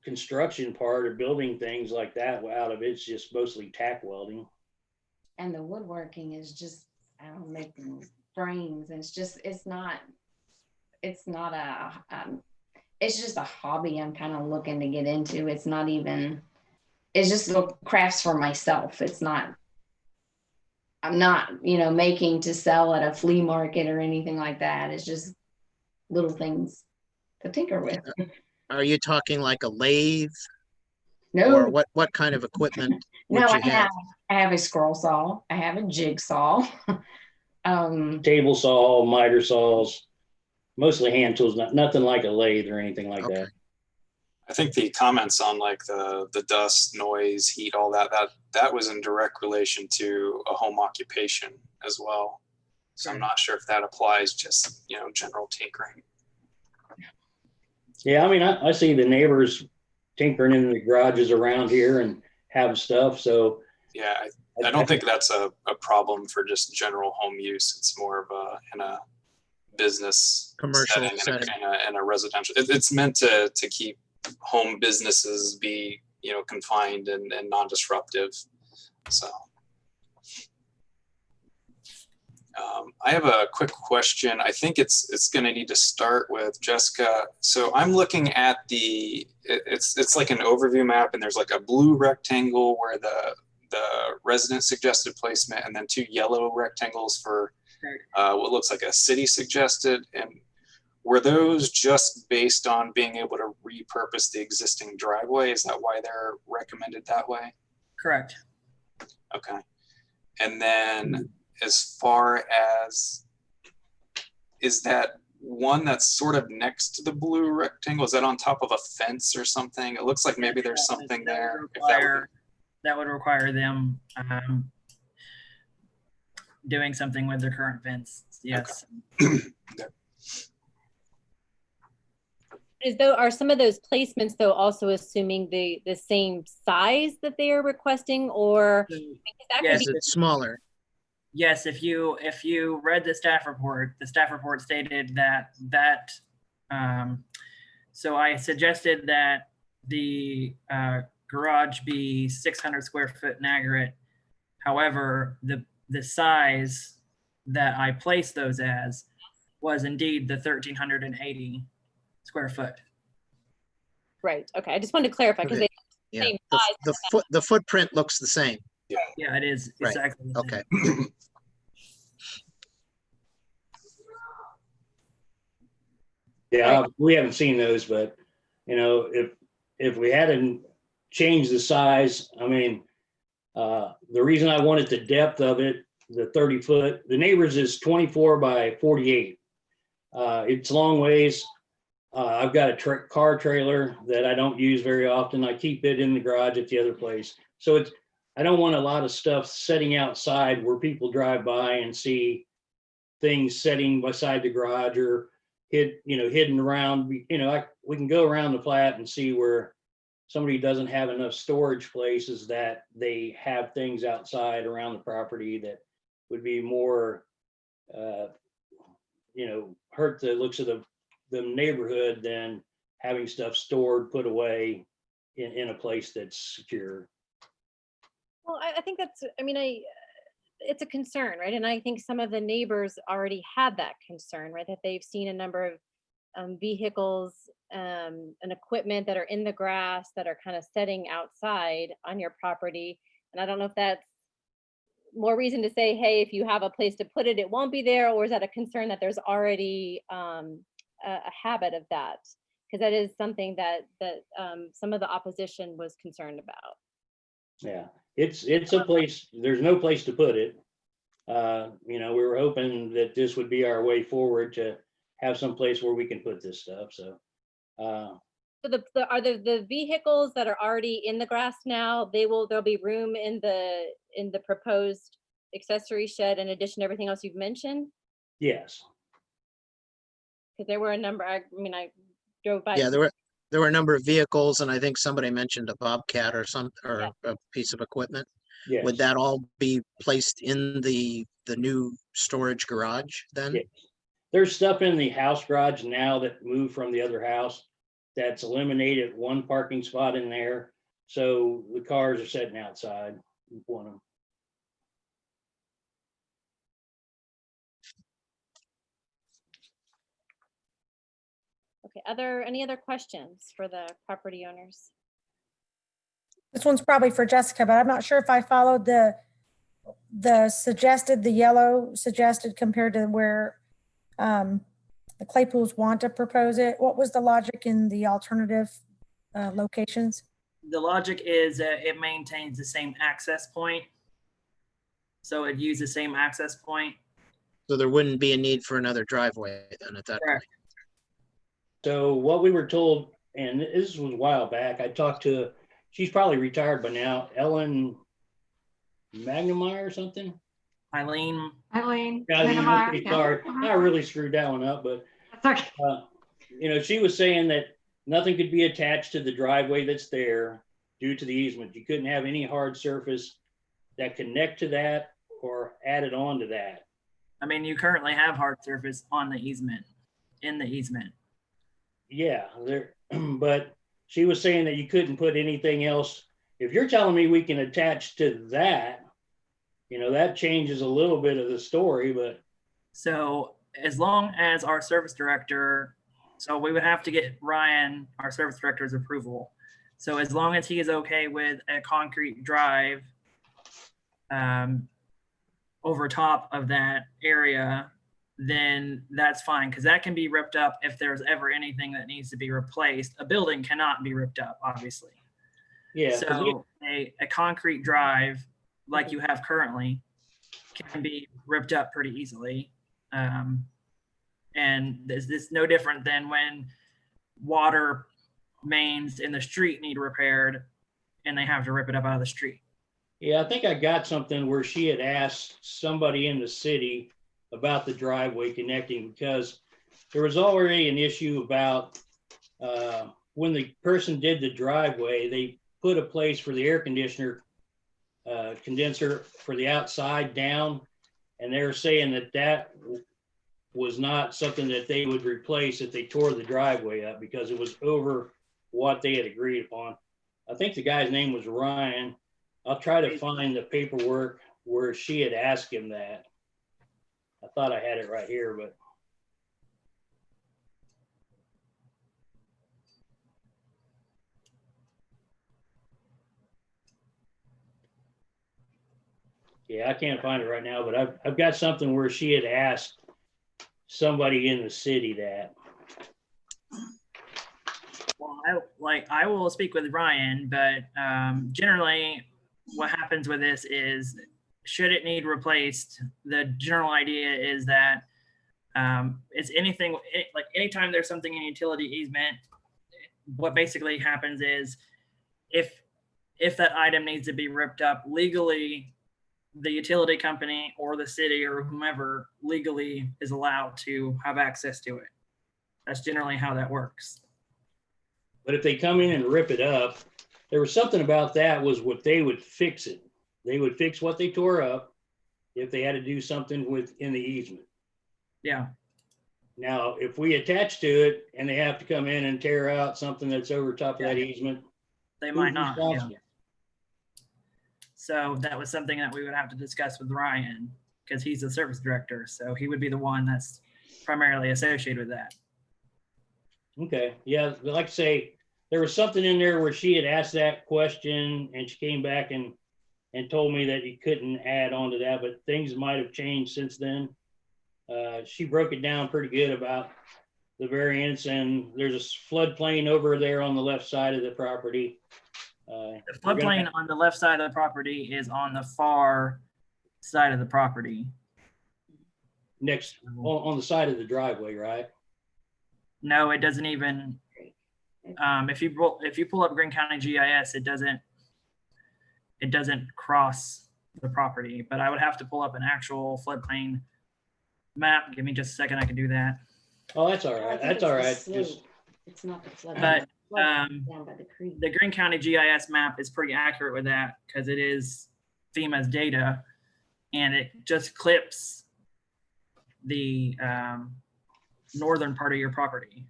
construction part or building things like that out of it. It's just mostly tack welding. And the woodworking is just, I don't know, making frames. It's just, it's not it's just a hobby I'm kind of looking to get into. It's not even, it's just little crafts for myself. I'm not, making to sell at a flea market or anything like that. It's just little things to tinker with. Are you talking like a lathe No, or what kind of equipment would no, you have? I have a scroll saw. I have a jigsaw. Table saw, miter saws, mostly hand tools, nothing like a lathe or anything like that. I think the comments on like the dust, noise, heat, all that was in direct relation to a home occupation as well. So I'm not sure if that applies, just, general tinkering. Yeah, I mean, I see the neighbors tinkering in the garages around here and have stuff. So yeah, I don't think that's a problem for just general home use. It's more of in a business Commercial setting. And a residential. It's meant to keep home businesses be, confined and non-disruptive. So I have a quick question. I think it's going to need to start with Jessica. So I'm looking at it's like an overview map, and there's like a blue rectangle where the resident suggested placement, and then 2 yellow rectangles for what looks like a city suggested. And were those just based on being able to repurpose the existing driveway? Is that why they're recommended that way? Correct. Okay. And then as far as, is that one that's sort of next to the blue rectangle? Is that on top of a fence or something? It looks like maybe there's something there. That would require them doing something with their current fence. Yes. Okay. Are some of those placements though also assuming the same size that they are requesting, or Yes, is it smaller? Yes, if you read the staff report stated that so I suggested that the garage be 600 square foot in aggregate. However, the size that I placed those as was indeed the 1,380 square foot. Right. Okay. I just wanted to clarify because Okay. The footprint looks the same. Yeah, it is exactly the same. Okay. Yeah, we haven't seen those, but if we hadn't changed the size, I mean, the reason I wanted the depth of it, the 30 foot, the neighbors is 24 by 48. It's long ways. I've got a car trailer that I don't use very often. I keep it in the garage at the other place. So I don't want a lot of stuff sitting outside where people drive by and see things sitting beside the garage or hidden around. We can go around the flat and see where somebody doesn't have enough storage places that they have things outside around the property that would be more, hurt the looks of the neighborhood than having stuff stored, put away in a place that's secure. Well, I think that's, I mean, it's a concern, right? And I think some of the neighbors already had that concern, right? That they've seen a number of vehicles and equipment that are in the grass that are kind of setting outside on your property. And I don't know if that's more reason to say, hey, if you have a place to put it, it won't be there, or is that a concern that there's already a habit of that? Because that is something that some of the opposition was concerned about. Yeah, it's a place, there's no place to put it. You know, we were hoping that this would be our way forward to have some place where we can put this stuff, so. So are the vehicles that are already in the grass now, there'll be room in the proposed accessory shed in addition to everything else you've mentioned? Yes, Because there were a number, I mean, I drove by. Yeah, there were a number of vehicles, and I think somebody mentioned a Bobcat or a piece of equipment. yes. Would that all be placed in the new storage garage then? Yes. There's stuff in the house garage now that moved from the other house that's eliminated one parking spot in there. So the cars are sitting outside, one of them. Okay, any other questions for the property owners? This one's probably for Jessica, but I'm not sure if I followed the yellow suggested compared to where the Claypools want to propose it. What was the logic in the alternative locations? The logic is that it maintains the same access point. So it'd use the same access point. So there wouldn't be a need for another driveway then at that point. Correct. So what we were told, and this was a while back, I talked to, she's probably retired by now, Ellen Magnemeyer or something. Eileen. Yeah, I'm really sorry. I really screwed that one up, but That's okay. you know, she was saying that nothing could be attached to the driveway that's there due to the easement. You couldn't have any hard surface that connect to that or added on to that. I mean, you currently have hard surface on the easement, in the easement. Yeah, there, but she was saying that you couldn't put anything else. If you're telling me we can attach to that, you know, that changes a little bit of the story, but. So as long as our service director, so we would have to get Ryan, our service director's approval. So as long as he is okay with a concrete drive over top of that area, then that's fine, because that can be ripped up if there's ever anything that needs to be replaced. A building cannot be ripped up, obviously. Yeah. So a concrete drive like you have currently can be ripped up pretty easily. And this no different than when water mains in the street need repaired and they have to rip it up out of the street. Yeah, I think I got something where she had asked somebody in the city about the driveway connecting, because there was already an issue about when the person did the driveway, they put a place for the air conditioner condenser for the outside down, and they were saying that that was not something that they would replace if they tore the driveway up because it was over what they had agreed upon. I think the guy's name was Ryan. I'll try to find the paperwork where she had asked him that. I thought I had it right here, but. Yeah, I can't find it right now, but I've got something where she had asked somebody in the city that. Well, I will speak with Ryan, but generally what happens with this is, should it need replaced, the general idea is that it's anything, like anytime there's something in utility easement, what basically happens is if that item needs to be ripped up legally, the utility company or the city or whomever legally is allowed to have access to it. That's generally how that works. But if they come in and rip it up, there was something about that was what they would fix it. They would fix what they tore up if they had to do something within the easement. Yeah. Now, if we attach to it and they have to come in and tear out something that's over top of that easement, They might not. Yeah. So that was something that we would have to discuss with Ryan because he's the service director. So he would be the one that's primarily associated with that. Okay, yeah, like I say, there was something in there where she had asked that question and she came back and told me that you couldn't add on to that, but things might have changed since then. She broke it down pretty good about the variance, and there's a floodplain over there on the left side of the property. The floodplain on the left side of the property is on the far side of the property. Next, on the side of the driveway, right? No, it doesn't even. If you pull up Greene County GIS, it doesn't cross the property. But I would have to pull up an actual floodplain map. Give me just a second. I can do that. Oh, that's all right. That's all right. Just, It's not the flood. But down by the creek. the Greene County GIS map is pretty accurate with that because it is FEMA's data, and it just clips the northern part of your property.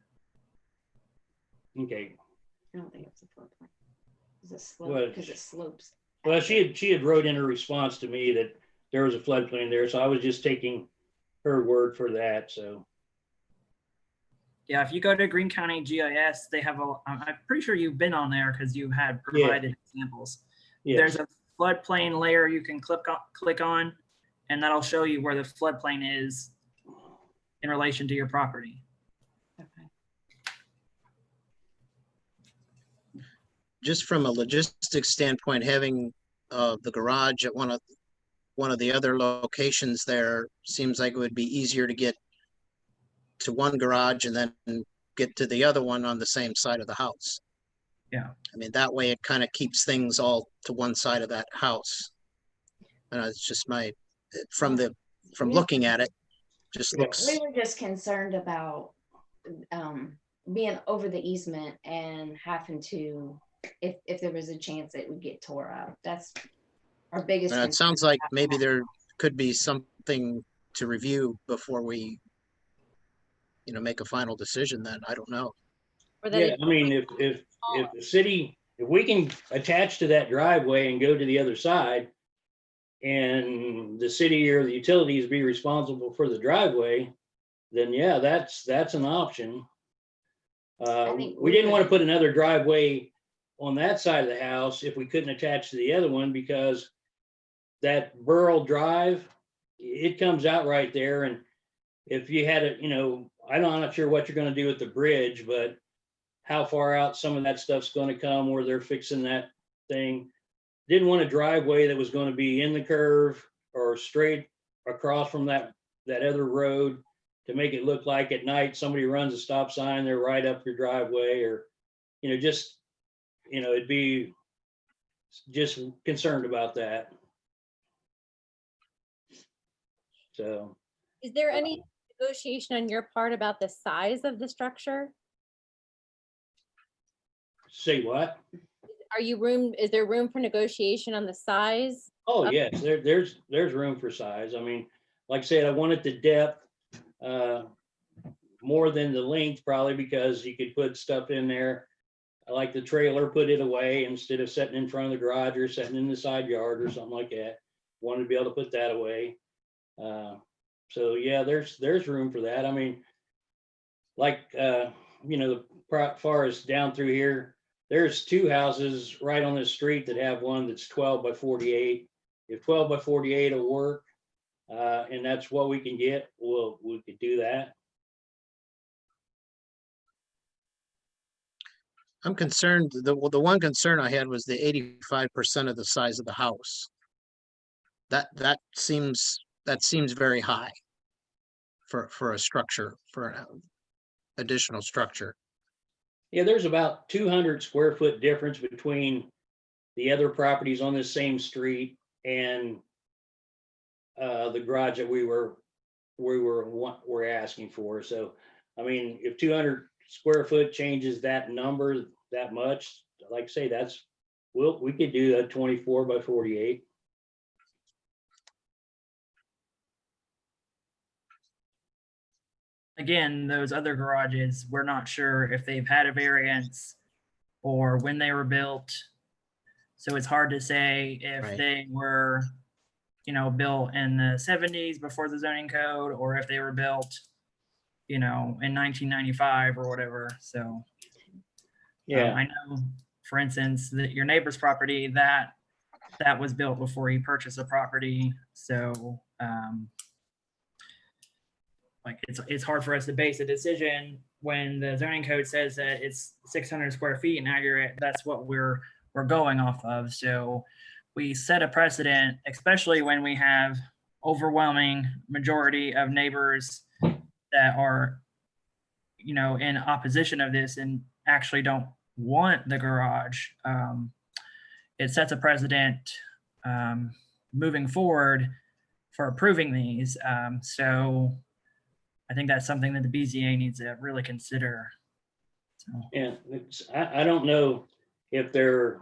okay. I don't think it's a floodplain. It's a slope because it slopes. Well, she had wrote in her response to me that there was a floodplain there, so I was just taking her word for that. So Yeah, if you go to Greene County GIS, they have I'm pretty sure you've been on there because you had provided examples. yes. There's a floodplain layer you can click on, and that'll show you where the floodplain is in relation to your property. Okay. Just from a logistics standpoint, having the garage at one of the other locations there seems like it would be easier to get to one garage and then get to the other one on the same side of the house. Yeah. I mean, that way it kind of keeps things all to one side of that house. And it's just from looking at it, just looks. We were just concerned about being over the easement and having to, if there was a chance it would get tore up. That's our biggest concern. It sounds like maybe there could be something to review before we, make a final decision then. I don't know. Or that Yeah, it- I mean, if the city, if we can attach to that driveway and go to the other side, and the city or the utilities be responsible for the driveway, then yeah, that's an option. think We didn't want to put another driveway on that side of the house if we couldn't attach to the other one, because that Burl Drive, it comes out right there. And if you had it, I'm not sure what you're going to do with the bridge, but how far out some of that stuff's going to come where they're fixing that thing. Didn't want a driveway that was going to be in the curve or straight across from that other road to make it look like at night somebody runs a stop sign, they're right up your driveway, or it'd be just concerned about that. So Is there any negotiation on your part about the size of the structure? say what? Is there room for negotiation on the size? Oh, yes, there's room for size. I mean, like I said, I wanted the depth more than the length, probably because you could put stuff in there. I like the trailer, put it away instead of sitting in front of the garage or sitting in the side yard or something like that. Wanted to be able to put that away. So yeah, there's room for that. I mean, like, far as down through here, there's two houses right on this street that have one that's 12 by 48. If 12 by 48 will work, and that's what we can get, we could do that. I'm concerned, the one concern I had was the 85% of the size of the house. That seems very high for a structure, for an additional structure. Yeah, there's about 200 square foot difference between the other properties on this same street and the garage that we're asking for. So, I mean, if 200 square foot changes that number that much, like I say, we could do a 24 by 48. Again, those other garages, we're not sure if they've had a variance or when they were built. So it's hard to say if Right. they were, you know, built in the 70s before the zoning code, or if they were built, you know, in 1995 or whatever. So Yeah, I know, for instance, that your neighbor's property, that was built before he purchased the property. So like it's hard for us to base a decision when the zoning code says that it's 600 square feet and accurate. That's what we're going off of. So we set a precedent, especially when we have overwhelming majority of neighbors that are, you know, in opposition of this and actually don't want the garage. It sets a precedent moving forward for approving these. So I think that's something that the BZA needs to really consider. So. and I don't know if they're,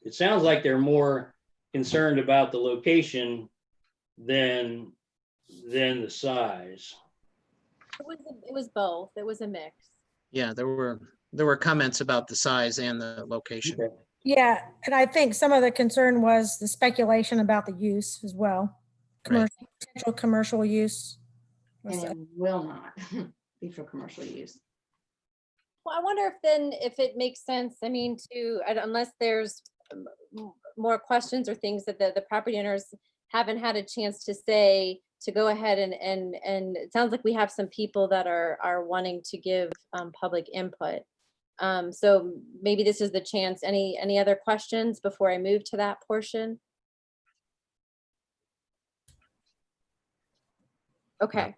it sounds like they're more concerned about the location than the size. It was both. It was a mix. Yeah, there were comments about the size and the location. Okay. Yeah, and I think some of the concern was the speculation about the use as well. Right. Potential commercial use. And it will not be for commercial use. Well, I wonder if it makes sense, I mean, unless there's more questions or things that the property owners haven't had a chance to say, to go ahead and it sounds like we have some people that are wanting to give public input. So maybe this is the chance. Any other questions before I move to that portion? Okay.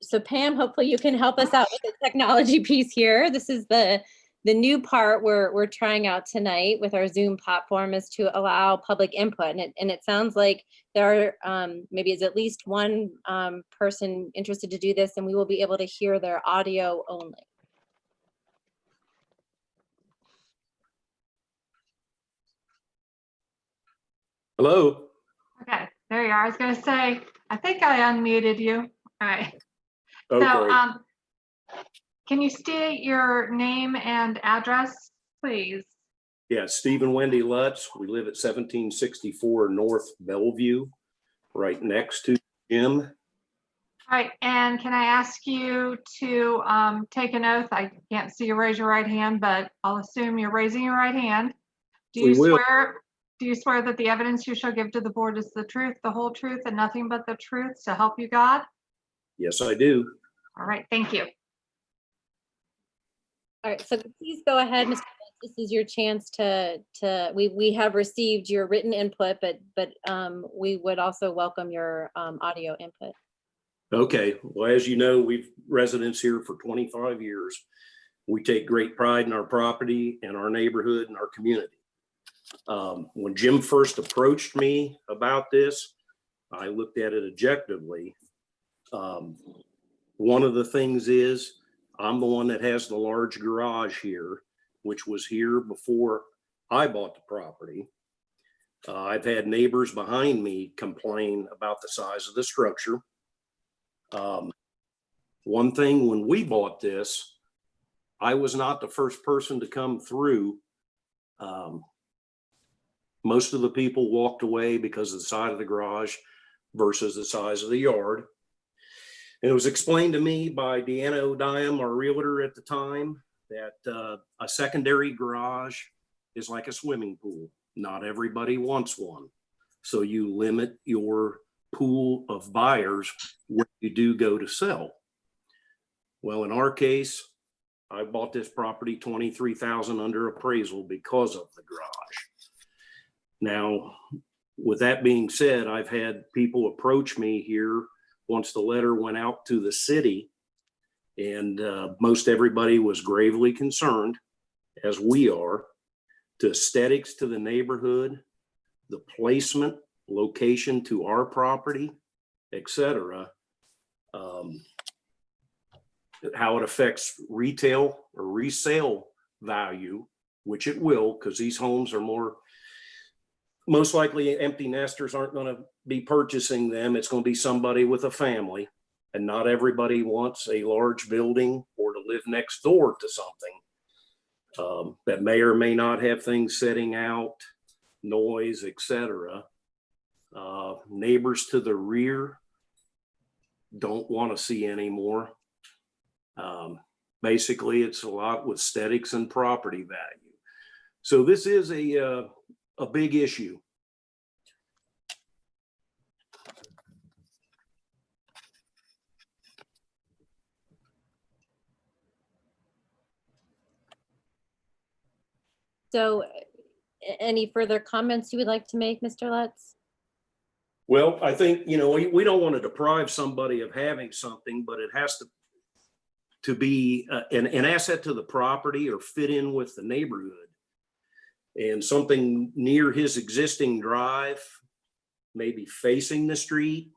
So Pam, hopefully you can help us out with the technology piece here. This is the new part we're trying out tonight with our Zoom platform, is to allow public input. And it sounds like there are maybe is at least one person interested to do this, and we will be able to hear their audio only. Hello. Okay, there you are. I was gonna say, I think I unmuted you. All right. Okay. So, can you state your name and address, please? Yeah, Steve and Wendy Lutz. We live at 1764 North Bellevue, right next to Jim. All right, and can I ask you to take an oath? I can't see you raise your right hand, but I'll assume you're raising your right hand. Do We you will. swear that the evidence you shall give to the board is the truth, the whole truth, and nothing but the truth, so help you God? Yes, I do. All right, thank you. All right, so please go ahead, Mr. Lutz. This is your chance we have received your written input, but we would also welcome your audio input. Okay. Well, as you know, we've residents here for 25 years. We take great pride in our property and our neighborhood and our community. When Jim first approached me about this, I looked at it objectively. One of the things is I'm the one that has the large garage here, which was here before I bought the property. I've had neighbors behind me complain about the size of the structure. One thing, when we bought this, I was not the first person to come through. Most of the people walked away because of the side of the garage versus the size of the yard. And it was explained to me by Deanna O'Diam, our realtor at the time, that a secondary garage is like a swimming pool. Not everybody wants one. So you limit your pool of buyers when you do go to sell. Well, in our case, I bought this property $23,000 under appraisal because of the garage. Now, with that being said, I've had people approach me here once the letter went out to the city, and most everybody was gravely concerned, as we are, to aesthetics to the neighborhood, the placement, location to our property, etc. How it affects retail or resale value, which it will, because these homes are most likely empty nesters aren't going to be purchasing them. It's going to be somebody with a family, and not everybody wants a large building or to live next door to something. that may or may not have things setting out, noise, etc. Neighbors to the rear don't want to see anymore. Basically, it's a lot with aesthetics and property value. So this is a big issue. So any further comments you would like to make, Mr. Lutz? Well, I think, you know, we don't want to deprive somebody of having something, but it has to be an asset to the property or fit in with the neighborhood. And something near his existing drive, maybe facing the street,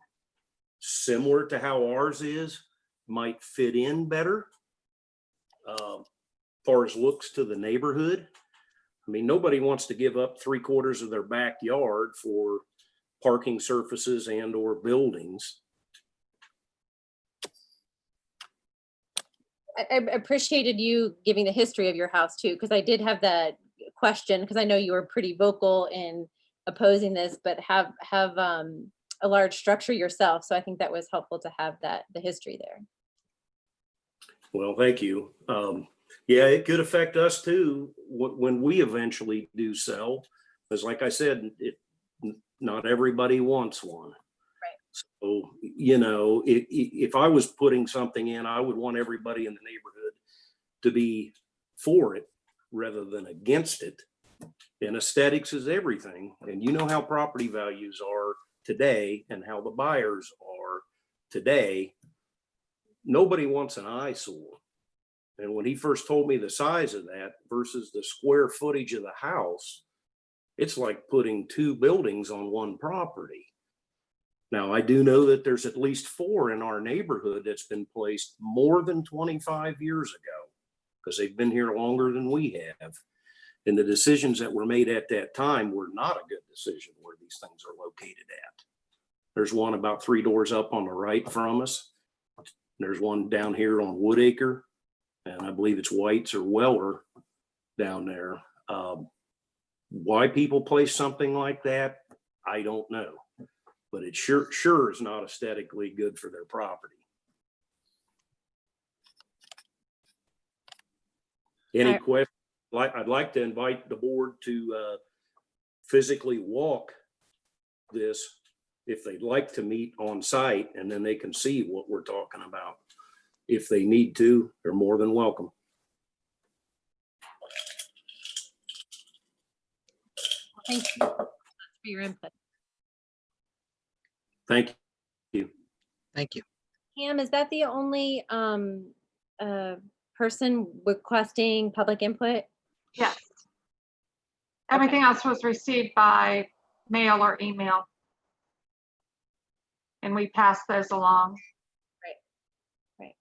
similar to how ours is, might fit in better. As far as looks to the neighborhood. I mean, nobody wants to give up 3/4 of their backyard for parking surfaces and or buildings. I appreciated you giving the history of your house too, because I did have that question, because I know you were pretty vocal in opposing this, but have a large structure yourself. So I think that was helpful to have the history there. Well, thank you. Yeah, it could affect us too when we eventually do sell, because like I said, not everybody wants one. Right. So, you know, if I was putting something in, I would want everybody in the neighborhood to be for it rather than against it. And aesthetics is everything. And you know how property values are today and how the buyers are today. Nobody wants an eyesore. And when he first told me the size of that versus the square footage of the house, it's like putting 2 buildings on one property. Now, I do know that there's at least 4 in our neighborhood that's been placed more than 25 years ago, because they've been here longer than we have. And the decisions that were made at that time were not a good decision where these things are located at. There's one about 3 doors up on the right from us. There's one down here on Woodacre. And I believe it's White's or Weller down there. Why people place something like that, I don't know. But it sure is not aesthetically good for their property. Any questions? I'd like to invite the board to physically walk this if they'd like to meet on site, and then they can see what we're talking about. If they need to, they're more than welcome. Thank you for your input. Thank you. Thank you. Pam, is that the only person requesting public input? Yes. Everything else was received by mail or email. And we passed those along. Right.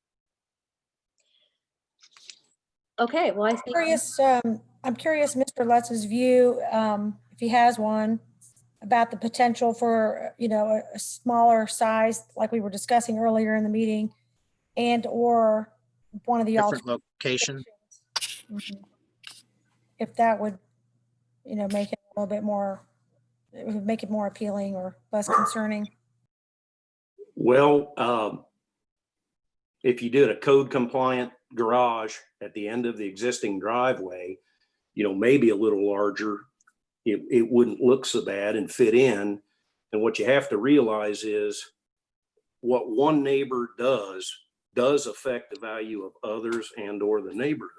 Okay, well, I think I'm curious, Mr. Lutz's view, if he has one, about the potential for, you know, a smaller size, like we were discussing earlier in the meeting, and or one of the Different location. Mhm. If that would, you know, make it a little bit more, it would make it more appealing or less concerning. Well, if you did a code compliant garage at the end of the existing driveway, you know, maybe a little larger, it wouldn't look so bad and fit in. And what you have to realize is what one neighbor does affect the value of others and or the neighborhood.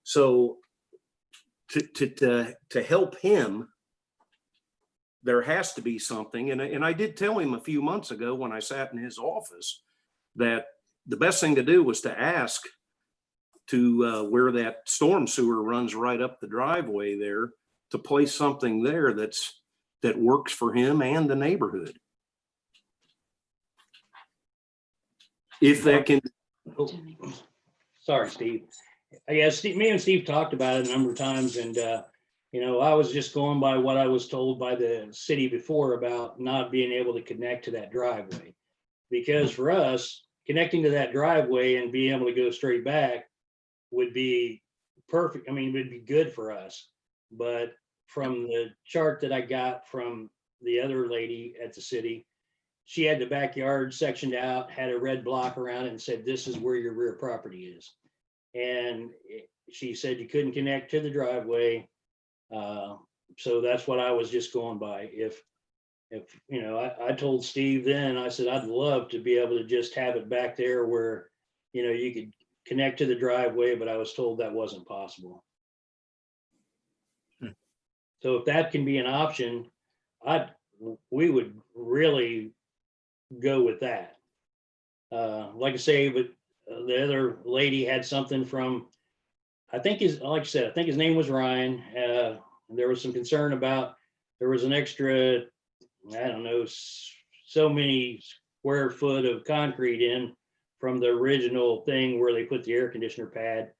So to help him, there has to be something. And I did tell him a few months ago when I sat in his office that the best thing to do was to ask to where that storm sewer runs right up the driveway there, to place something there that works for him and the neighborhood. If that can. Oh, sorry, Steve. Yeah, me and Steve talked about it a number of times, and you know, I was just going by what I was told by the city before about not being able to connect to that driveway. Because for us, connecting to that driveway and being able to go straight back would be perfect. I mean, it would be good for us. But from the chart that I got from the other lady at the city, she had the backyard sectioned out, had a red block around it and said, this is where your rear property is. And she said you couldn't connect to the driveway. So that's what I was just going by. If you know, I told Steve then, I said, I'd love to be able to just have it back there where, you know, you could connect to the driveway, but I was told that wasn't possible. So if that can be an option, we would really go with that. Like I say, but the other lady had something from, I think like I said, I think his name was Ryan. There was some concern about, there was an extra, I don't know, so many square foot of concrete in from the original thing where they put the air conditioner pad,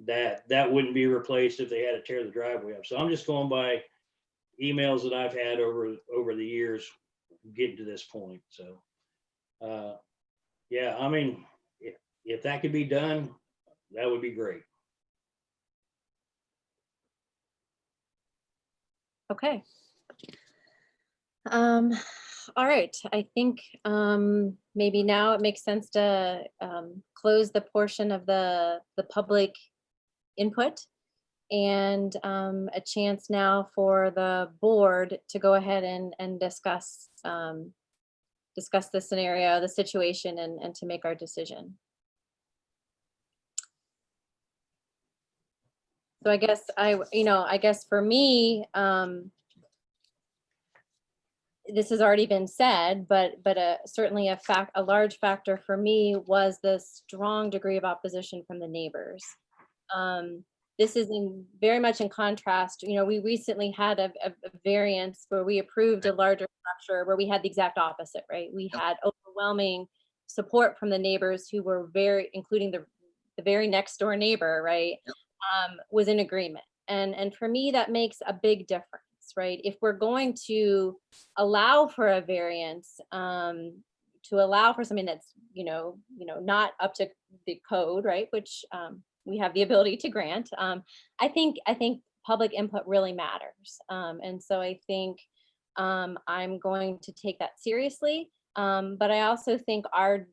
that wouldn't be replaced if they had to tear the driveway up. So I'm just going by emails that I've had over the years getting to this point. So yeah, I mean, if that could be done, that would be great. Okay. All right, I think maybe now it makes sense to close the portion of the public input and a chance now for the board to go ahead and discuss the scenario, the situation, and to make our decision. So I guess for me, this has already been said, but certainly a large factor for me was the strong degree of opposition from the neighbors. This is very much in contrast. You know, we recently had a variance where we approved a larger structure where we had the exact opposite, right? We had overwhelming support from the neighbors who were including the very next door neighbor, right? Was in agreement. And for me, that makes a big difference, right? If we're going to allow for a variance, to allow for something that's, not up to the code, right? Which we have the ability to grant. I think public input really matters. And so I think I'm going to take that seriously. But I also think our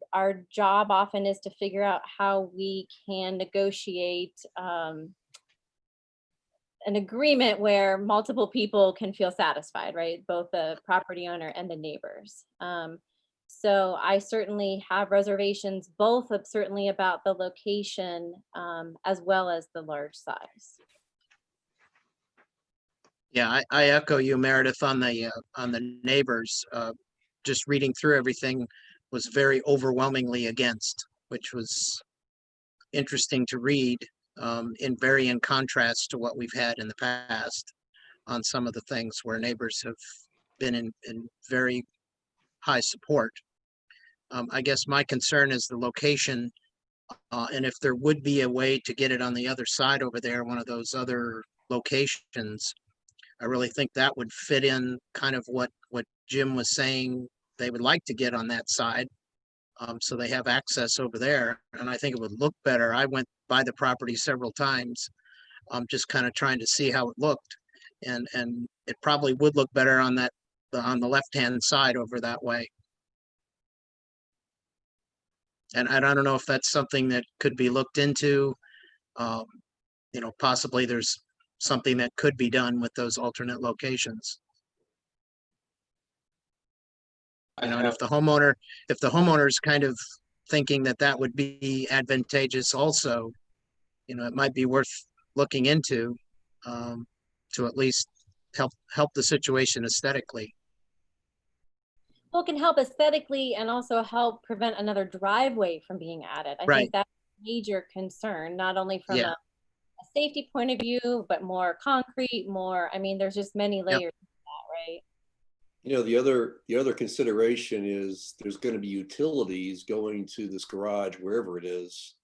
job often is to figure out how we can negotiate an agreement where multiple people can feel satisfied, right? Both the property owner and the neighbors. So I certainly have reservations, both certainly about the location as well as the large size. Yeah, I echo you, Meredith, on the neighbors. Just reading through everything was very overwhelmingly against, which was interesting to read, in contrast to what we've had in the past on some of the things where neighbors have been in very high support. I guess my concern is the location, and if there would be a way to get it on the other side over there, one of those other locations, I really think that would fit in kind of what Jim was saying they would like to get on that side. So they have access over there, and I think it would look better. I went by the property several times, just kind of trying to see how it looked, and it probably would look better on the left-hand side over that way. And I don't know if that's something that could be looked into. Possibly there's something that could be done with those alternate locations. And if the homeowner's kind of thinking that would be advantageous also, it might be worth looking into, to at least help the situation aesthetically. Well, it can help aesthetically and also help prevent another driveway from being added. I think that's a major concern, not only from a safety point of view, but more concrete, there's just many layers to that, right? The other consideration is there's going to be utilities going to this garage wherever it is.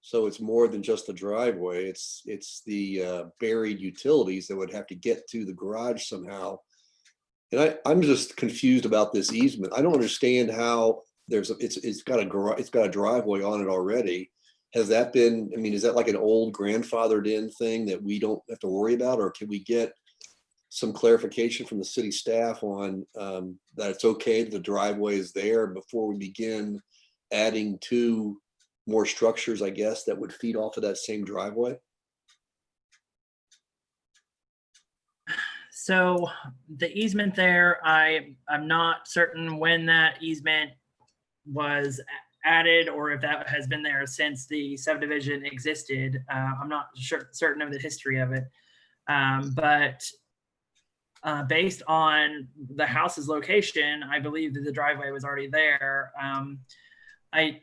So it's more than just the driveway. It's the buried utilities that would have to get to the garage somehow. And I'm just confused about this easement. I don't understand how it's got a driveway on it already. Has that been, I mean, is that like an old grandfathered in thing that we don't have to worry about? Or can we get some clarification from the city staff on that it's okay that the driveway is there before we begin adding two more structures, I guess, that would feed off of that same driveway? So the easement there, I'm not certain when that easement was added or if that has been there since the subdivision existed. I'm not certain of the history of it. But based on the house's location, I believe that the driveway was already there. I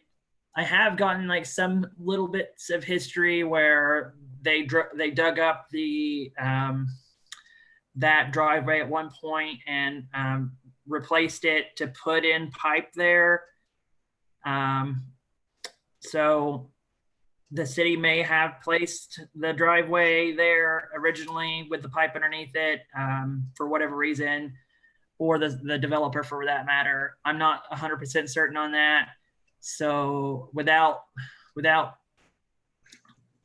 have gotten like some little bits of history where they dug up the that driveway at one point and replaced it to put in pipe there. So the city may have placed the driveway there originally with the pipe underneath it for whatever reason, or the developer for that matter. I'm not 100% certain on that. So without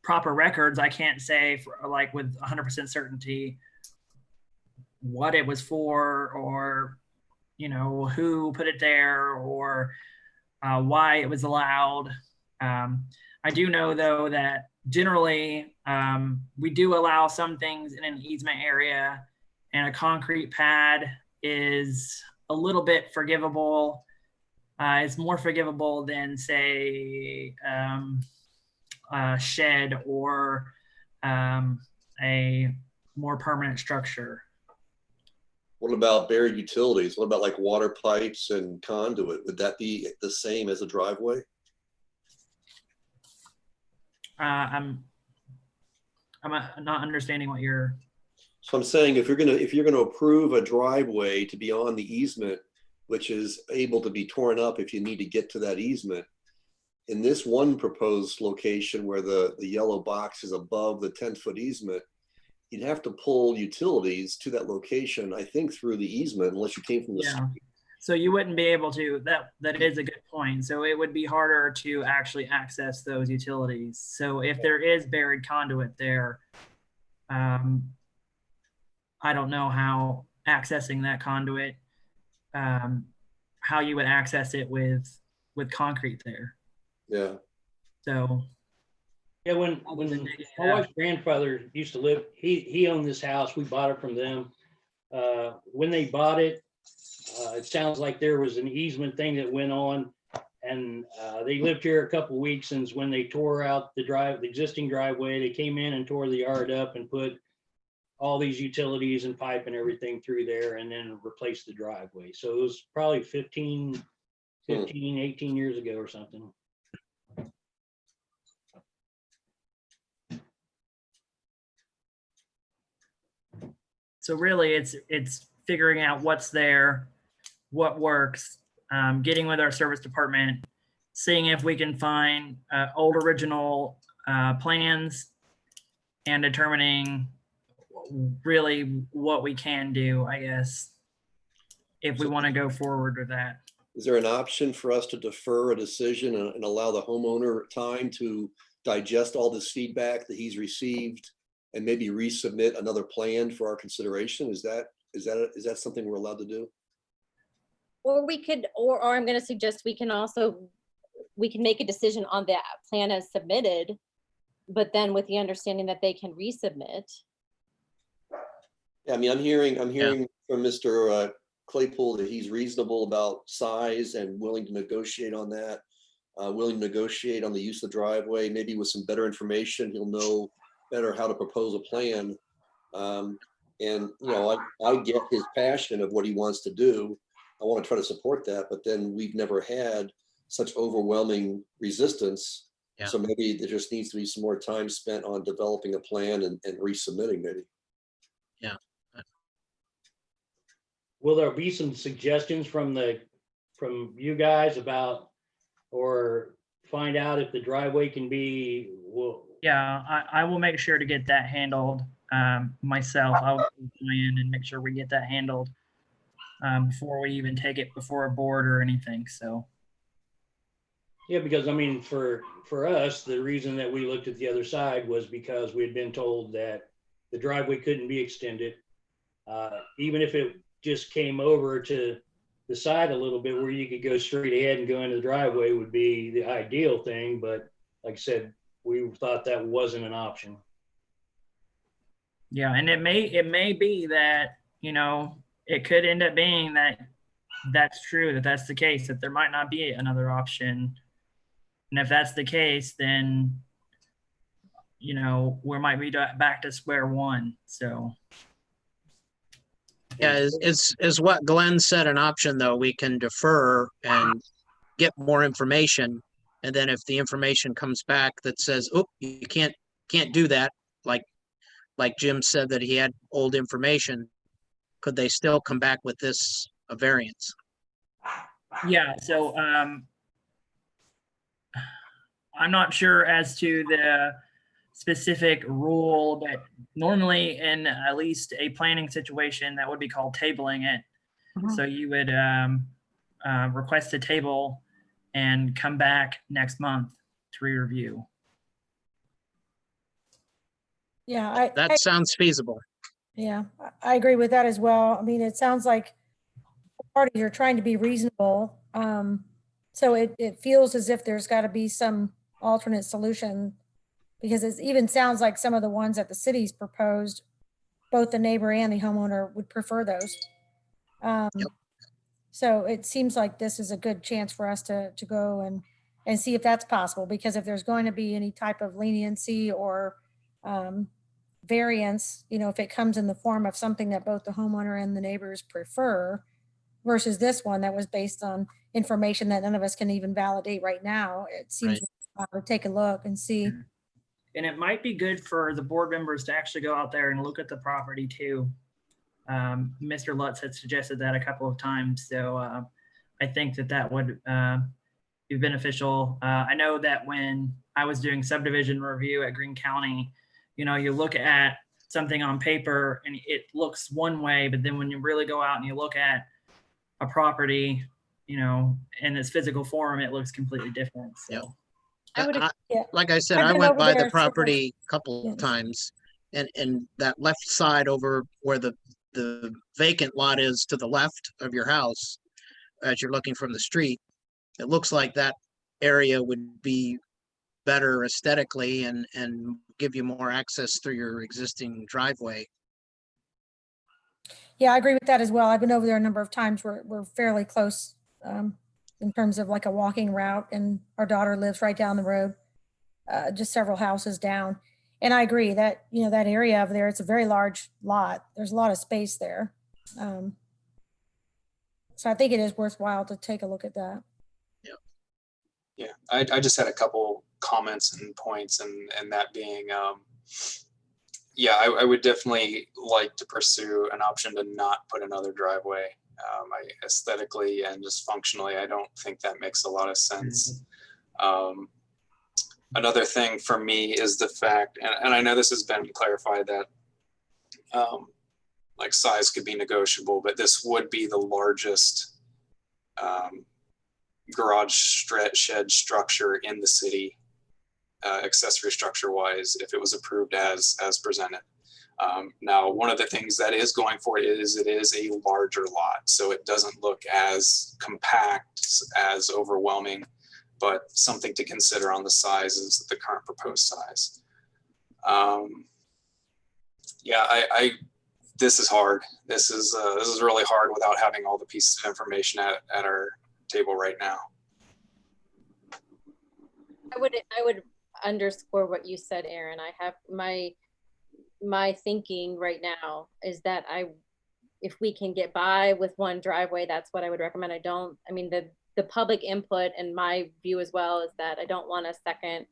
proper records, I can't say for, like, with 100% certainty what it was for, or who put it there, or why it was allowed. I do know though that generally we do allow some things in an easement area, and a concrete pad is a little bit forgivable. It's more forgivable than, say, a shed or a more permanent structure. What about buried utilities? What about like water pipes and conduit? Would that be the same as a driveway? I'm not understanding what you're. So I'm saying if you're gonna approve a driveway to be on the easement, which is able to be torn up if you need to get to that easement, in this one proposed location where the yellow box is above the 10-foot easement, you'd have to pull utilities to that location, I think, through the easement, unless you came from the street. So you wouldn't be able to, that is a good point. So it would be harder to actually access those utilities. So if there is buried conduit there, I don't know how accessing that conduit, how you would access it with concrete there. Yeah. So. Yeah, when my wife's grandfather used to live, he owned this house. We bought it from them. When they bought it, it sounds like there was an easement thing that went on, and they lived here a couple of weeks. And when they tore out the existing driveway, they came in and tore the yard up and put all these utilities and pipe and everything through there, and then replaced the driveway. So it was probably 18 years ago or something. So really it's figuring out what's there, what works, getting with our service department, seeing if we can find old original plans, and determining really what we can do, I guess, if we want to go forward with that. Is there an option for us to defer a decision and allow the homeowner time to digest all this feedback that he's received and maybe resubmit another plan for our consideration? Is that something we're allowed to do? Or we could, or I'm going to suggest we can make a decision on that plan as submitted, but then with the understanding that they can resubmit. Yeah, I mean, I'm hearing from Mr. Claypool that he's reasonable about size and willing to negotiate on that, willing to negotiate on the use of the driveway. Maybe with some better information, he'll know better how to propose a plan. And I get his passion of what he wants to do. I want to try to support that, but then we've never had such overwhelming resistance. Yeah. So maybe there just needs to be some more time spent on developing a plan and resubmitting maybe. Yeah. Will there be some suggestions from you guys about, or find out if the driveway can be, Yeah, I will make sure to get that handled myself. I'll go in and make sure we get that handled before we even take it before a board or anything. So. Yeah, because I mean, for us, the reason that we looked at the other side was because we had been told that the driveway couldn't be extended. Even if it just came over to the side a little bit where you could go straight ahead and go into the driveway would be the ideal thing. But like I said, we thought that wasn't an option. Yeah, and it may be that, you know, it could end up being that that's true, that that's the case, that there might not be another option. And if that's the case, then, you know, we might be back to square one. So. Yeah, is what Glenn said an option, though? We can defer and get more information. And then if the information comes back that says, oh, you can't do that, like Jim said that he had old information, could they still come back with this a variance? Yeah, so I'm not sure as to the specific rule, but normally in at least a planning situation, that would be called tabling it. So you would request a table and come back next month to re-review. Yeah, That sounds feasible. yeah, I agree with that as well. I mean, it sounds like parties are trying to be reasonable. So it feels as if there's got to be some alternate solution, because it even sounds like some of the ones that the city's proposed, both the neighbor and the homeowner would prefer those. So it seems like this is a good chance for us to go and see if that's possible, because if there's going to be any type of leniency or variance, you know, if it comes in the form of something that both the homeowner and the neighbors prefer versus this one that was based on information that none of us can even validate right now, it seems to take a look and see. And it might be good for the board members to actually go out there and look at the property too. Mr. Lutz had suggested that a couple of times. So I think that would be beneficial. I know that when I was doing subdivision review at Greene County, you know, you look at something on paper and it looks one way, but then when you really go out and you look at a property, you know, in its physical form, it looks completely different. So. Like I said, I went by the property a couple of times, and that left side over where the vacant lot is to the left of your house, as you're looking from the street, it looks like that area would be better aesthetically and give you more access through your existing driveway. Yeah, I agree with that as well. I've been over there a number of times. We're fairly close in terms of like a walking route, and our daughter lives right down the road, just several houses down. And I agree that, you know, that area over there, it's a very large lot. There's a lot of space there. So I think it is worthwhile to take a look at that. Yeah, I just had a couple comments and points, and that being, yeah, I would definitely like to pursue an option to not put another driveway. Aesthetically and just functionally, I don't think that makes a lot of sense. Another thing for me is the fact, and I know this has been clarified, that like size could be negotiable, but this would be the largest garage shed structure in the city, accessory structure wise, if it was approved as presented. Now, one of the things that is going for it is a larger lot, so it doesn't look as compact, as overwhelming, but something to consider on the size is the current proposed size. Yeah, this is hard. This is really hard without having all the pieces of information at our table right now. I would underscore what you said, Aaron. I have my thinking right now is that if we can get by with one driveway, that's what I would recommend. I mean, the public input and my view as well is that I don't want a second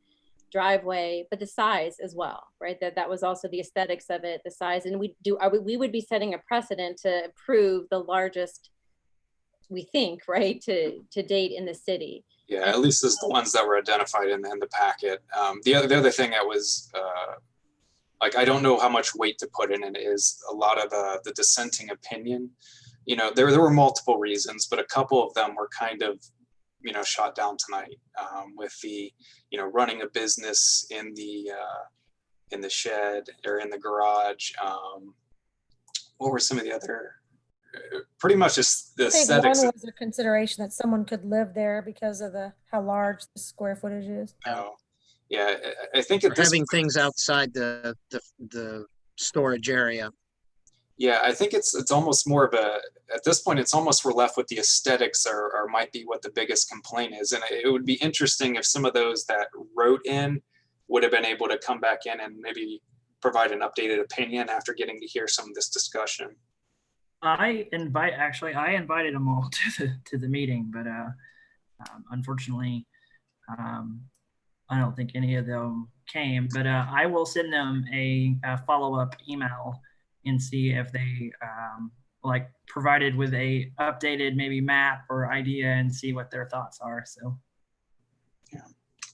driveway, but the size as well, right? That was also the aesthetics of it, the size, and we would be setting a precedent to approve the largest, we think, right, to date in the city. Yeah, at least as the ones that were identified in the packet. The other thing that was like, I don't know how much weight to put in it is a lot of the dissenting opinion. You know, there were multiple reasons, but a couple of them were kind of shot down tonight, with the, running a business in the shed or in the garage. What were some of the other, pretty much just the I think one aesthetics. was a consideration that someone could live there because of how large the square footage is. Oh, yeah, I think at Or this having point, things outside the storage area. yeah, I think it's almost more of a, at this point, it's almost we're left with the aesthetics or might be what the biggest complaint is. And it would be interesting if some of those that wrote in would have been able to come back in and maybe provide an updated opinion after getting to hear some of this discussion. I invited them all to the meeting, but unfortunately, I don't think any of them came. But I will send them a follow-up email and see if they like provided with a updated maybe map or idea and see what their thoughts are. So.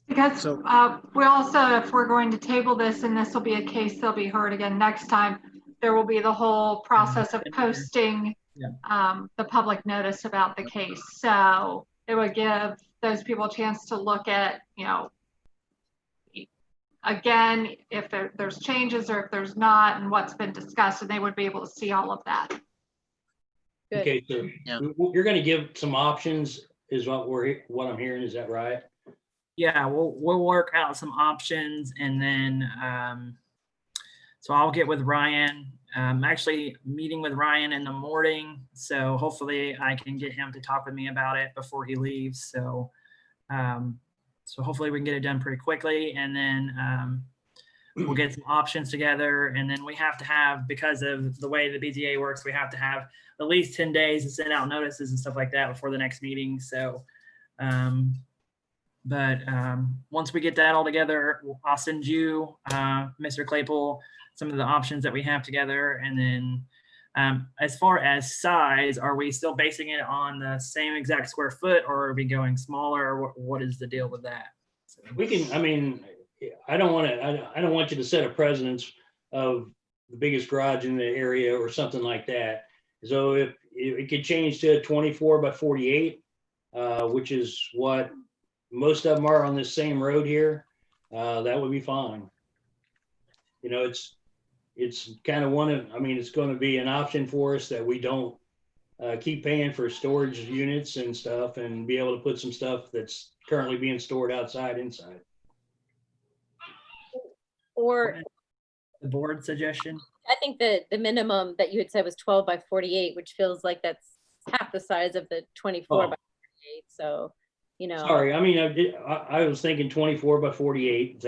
Because we also, if we're going to table this and this will be a case that'll be heard again next time, there will be the whole process of posting the public notice about the case. So it would give those people a chance to look at, again, if there's changes or if there's not and what's been discussed, and they would be able to see all of that. Good. Okay, so you're going to give some options is what I'm hearing. Is that right? Yeah, we'll work out some options, and then so I'll get with Ryan. I'm actually meeting with Ryan in the morning, so hopefully I can get him to talk with me about it before he leaves. So so hopefully we can get it done pretty quickly, and then we'll get some options together. And then we have to have, because of the way the BZA works, we have to have at least 10 days to send out notices and stuff like that before the next meeting. So but once we get that all together, I'll send you, Mr. Claypool, some of the options that we have together. And then as far as size, are we still basing it on the same exact square foot, or are we going smaller? Or what is the deal with that? So. We can, I mean, I don't want you to set a precedence of the biggest garage in the area or something like that. So if it could change to 24 by 48, which is what most of them are on this same road here, that would be fine. It's kind of it's going to be an option for us that we don't keep paying for storage units and stuff, and be able to put some stuff that's currently being stored outside inside. Or the board suggestion? I think that the minimum that you had said was 12 by 48, which feels like that's half the size of the 24 by 48. So, Sorry, I mean, I was thinking 24 by 48.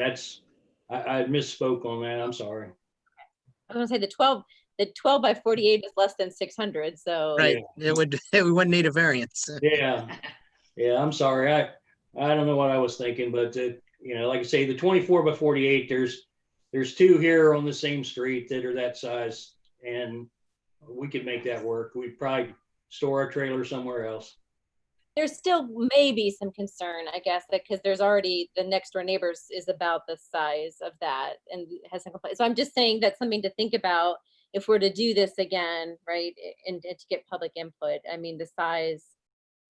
I misspoke on that. I'm sorry. I was gonna say the 12 by 48 is less than 600. So Right, we wouldn't need a variance. Yeah, I'm sorry. I don't know what I was thinking, but like I say, the 24 by 48, there's two here on the same street that are that size, and we could make that work. We'd probably store our trailer somewhere else. there's still maybe some concern, I guess, that because there's already the next door neighbors is about the size of that and has some complaints. So I'm just saying that's something to think about if we're to do this again, right? And to get public input. I mean, the size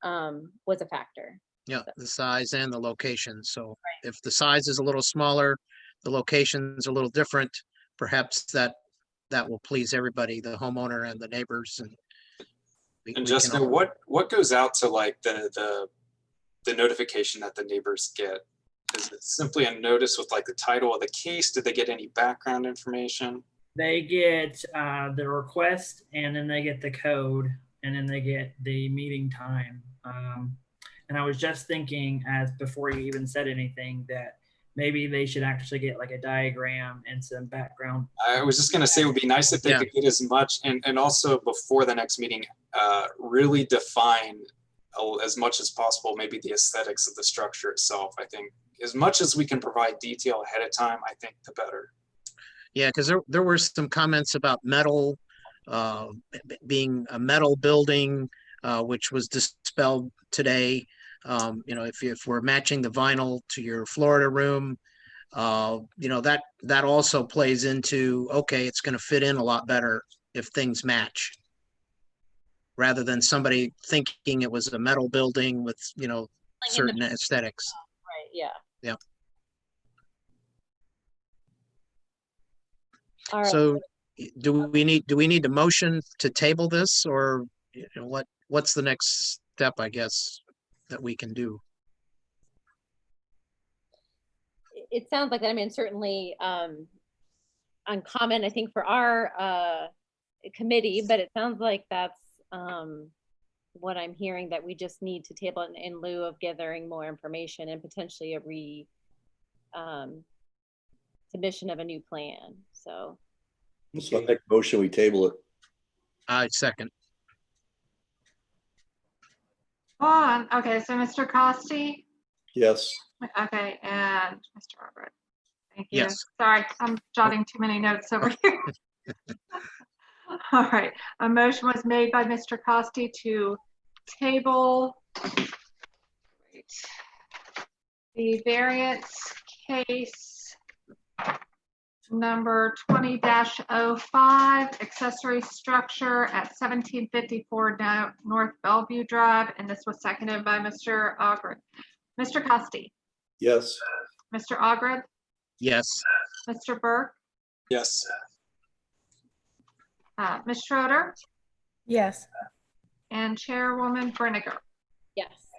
was a factor. Yeah, the size and the location. So if the size is a little smaller, the location's a little different, perhaps that will please everybody, the homeowner and the neighbors. And Jessica, what goes out to like the notification that the neighbors get? Is it simply a notice with like the title of the case? Did they get any background information? They get the request, and then they get the code, and then they get the meeting time. And I was just thinking, as before you even said anything, that maybe they should actually get like a diagram and some background. I was just going to say it would be nice if they could get as much, and also before the next meeting, really define as much as possible, maybe the aesthetics of the structure itself. I think as much as we can provide detail ahead of time, I think the better. Yeah, because there were some comments about metal, being a metal building, which was dispelled today. If we're matching the vinyl to your Florida room, that also plays into, okay, it's going to fit in a lot better if things match, rather than somebody thinking it was a metal building with, certain aesthetics. Right, yeah. Yep. All right. So do we need a motion to table this, or you know, what's the next step, I guess, that we can do? It sounds like that. I mean, certainly uncommon, I think, for our committee, but it sounds like that's what I'm hearing, that we just need to table it in lieu of gathering more information and potentially a submission of a new plan. So So I make a motion, we table it. I second. On, okay, so Mr. Costi, Yes. okay, and Mr. Robert. Thank you. Yes. Sorry, I'm jotting too many notes over here. All right, a motion was made by Mr. Costi to table the variance case number 20-05, accessory structure at 1754 North Bellevue Drive, and this was seconded by Mr. Ogred. Mr. Costi, Yes. Mr. Ogred, Yes. Mr. Burke, Yes. Ms. Schroeder, Yes. and Chairwoman Brinegar. yes.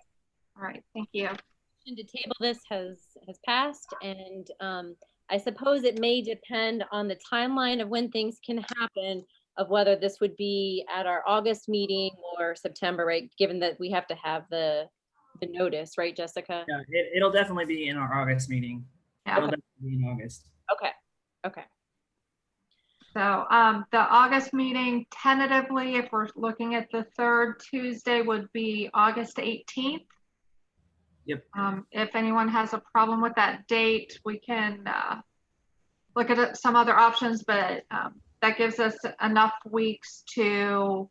All right, thank you. To table this has passed, and I suppose it may depend on the timeline of when things can happen, of whether this would be at our August meeting or September, right? Given that we have to have the notice, right, Jessica? Yeah, it'll definitely be in our August meeting. Yeah. It'll definitely be in August. Okay. Okay. So the August meeting tentatively, if we're looking at the third Tuesday, would be August 18th. Yep. If anyone has a problem with that date, we can look at some other options, but that gives us enough weeks to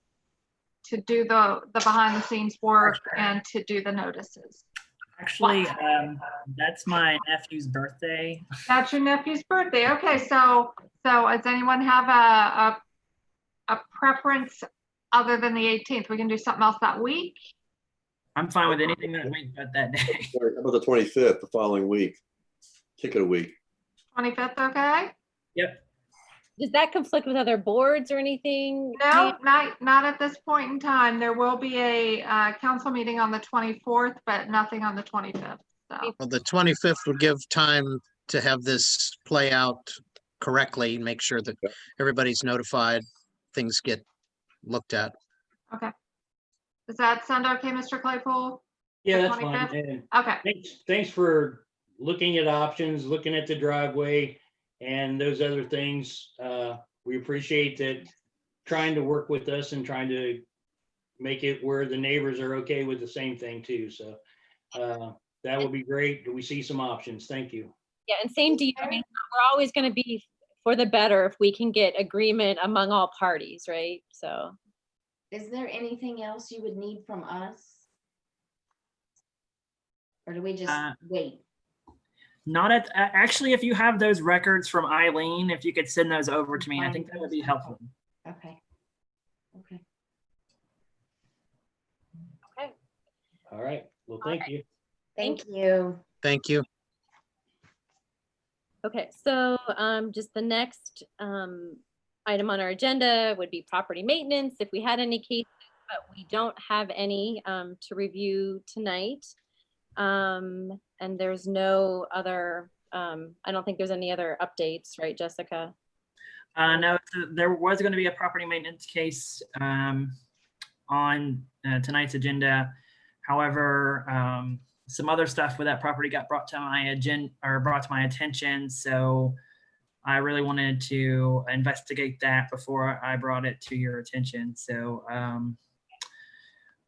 do the behind the scenes work and to do the notices. Actually, that's my nephew's birthday. That's your nephew's birthday. Okay, so does anyone have a preference other than the 18th? We can do something else that week. I'm fine with anything that week but that day. How about the 25th, the following week? Kick it a week. 25th, okay? Yep. Does that conflict with other boards or anything? No, not at this point in time. There will be a council meeting on the 24th, but nothing on the 25th. So. Well, the 25th would give time to have this play out correctly, make sure that everybody's notified, things get looked at. Okay. Does that sound okay, Mr. Claypool? Yeah, The that's fine. 25th? And Okay. thanks for looking at options, looking at the driveway and those other things. We appreciate that, trying to work with us and trying to make it where the neighbors are okay with the same thing too. So that would be great. We see some options. Thank you. Yeah, and same to you. I mean, we're always going to be for the better if we can get agreement among all parties, right? So. Is there anything else you would need from us? Or do we just wait? Not at, actually, if you have those records from Eileen, if you could send those over to me, I think that would be helpful. Okay. Okay. Okay. All right. Well, thank you. Thank you. Thank you. Okay, so just the next item on our agenda would be property maintenance. If we had any cases, but we don't have any to review tonight. And there's no other, I don't think there's any other updates, right, Jessica? No, there was going to be a property maintenance case on tonight's agenda. However, some other stuff with that property got brought to my attention. So I really wanted to investigate that before I brought it to your attention. So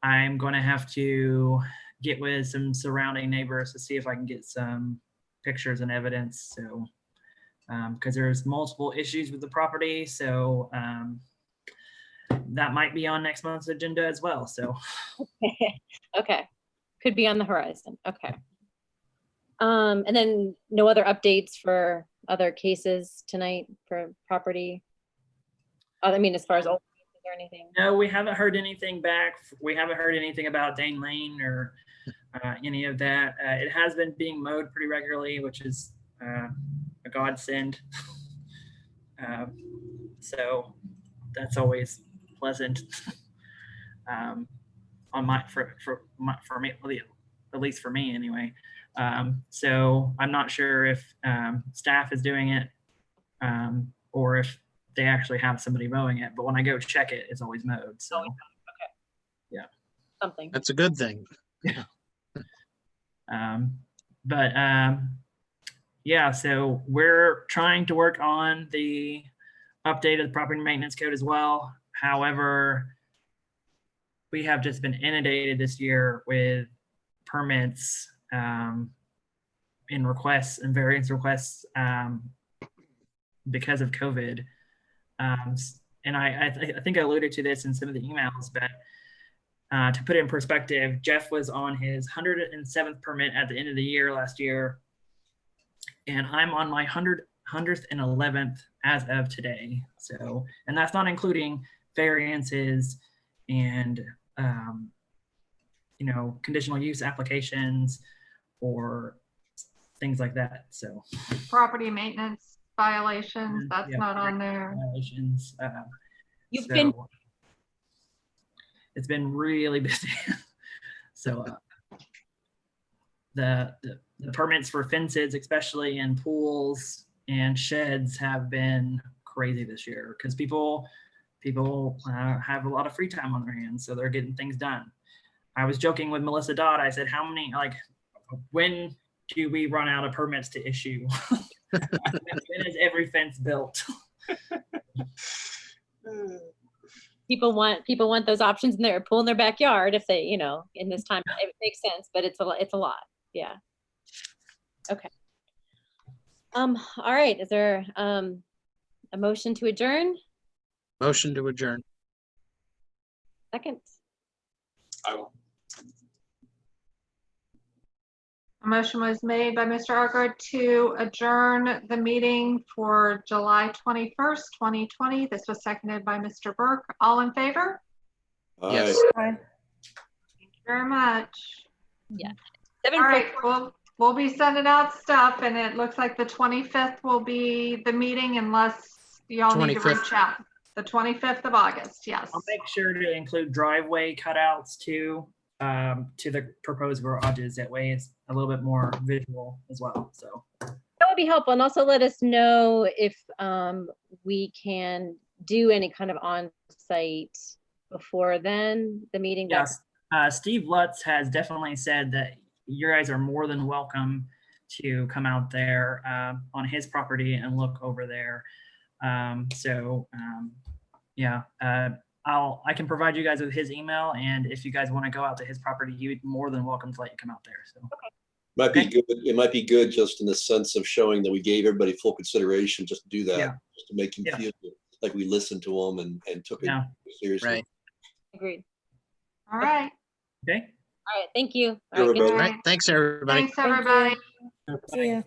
I'm going to have to get with some surrounding neighbors to see if I can get some pictures and evidence. So because there's multiple issues with the property. So that might be on next month's agenda as well. So Okay, could be on the horizon. Okay. And then no other updates for other cases tonight for property? I mean, as far as old cases or anything? no, we haven't heard anything back. We haven't heard anything about Dane Lane or any of that. It has been being mowed pretty regularly, which is a godsend. So that's always pleasant. On my for me, at least for me anyway. So I'm not sure if staff is doing it or if they actually have somebody mowing it. But when I go check it, it's always mowed. So yeah, Something. That's a good thing. yeah. Yeah, so we're trying to work on the update of the property maintenance code as well. However, we have just been inundated this year with permits in requests and variance requests because of COVID. And I think I alluded to this in some of the emails, but to put it in perspective, Jeff was on his 107th permit at the end of the year last year, and I'm on my 111th as of today. So, and that's not including variances and you know, conditional use applications or things like that. So Property maintenance violations, that's yeah, not on there. violations. You've been It's been really busy. So the permits for fences, especially in pools and sheds, have been crazy this year because people have a lot of free time on their hands, so they're getting things done. I was joking with Melissa Dodd. I said, "How many? Like, when do we run out of permits to issue? When is every fence built?" people want those options in their pool in their backyard if they, you know, in this time it makes sense, but it's a lot. Yeah. Okay. All right. Is there a motion to adjourn? Motion to adjourn. Second. I will. A motion was made by Mr. Arkard to adjourn the meeting for July 21st, 2020. This was seconded by Mr. Burke. All in favor? Yes. Thank you very much. Yeah. All right, we'll be sending out stuff, and it looks like the 25th will be the meeting unless y'all need to 25th. reach out. The 25th of August, yes. I'll make sure to include driveway cutouts too, to the proposed garages. That way it's a little bit more visual as well. So That would be helpful. And also let us know if we can do any kind of on-site before then, the meeting. yes, Steve Lutz has definitely said that you guys are more than welcome to come out there on his property and look over there. Yeah, I can provide you guys with his email, and if you guys want to go out to his property, you'd more than welcome to let you come out there. So Might be good. It might be good just in the sense of showing that we gave everybody full consideration, just to do that, Yeah. just to make them Yeah. feel like we listened to them and took it Yeah. seriously. Right. Agreed. All right. okay. All right. Thank you. All right, good Everybody. All right. Thanks, everybody. Thanks, everybody. See ya.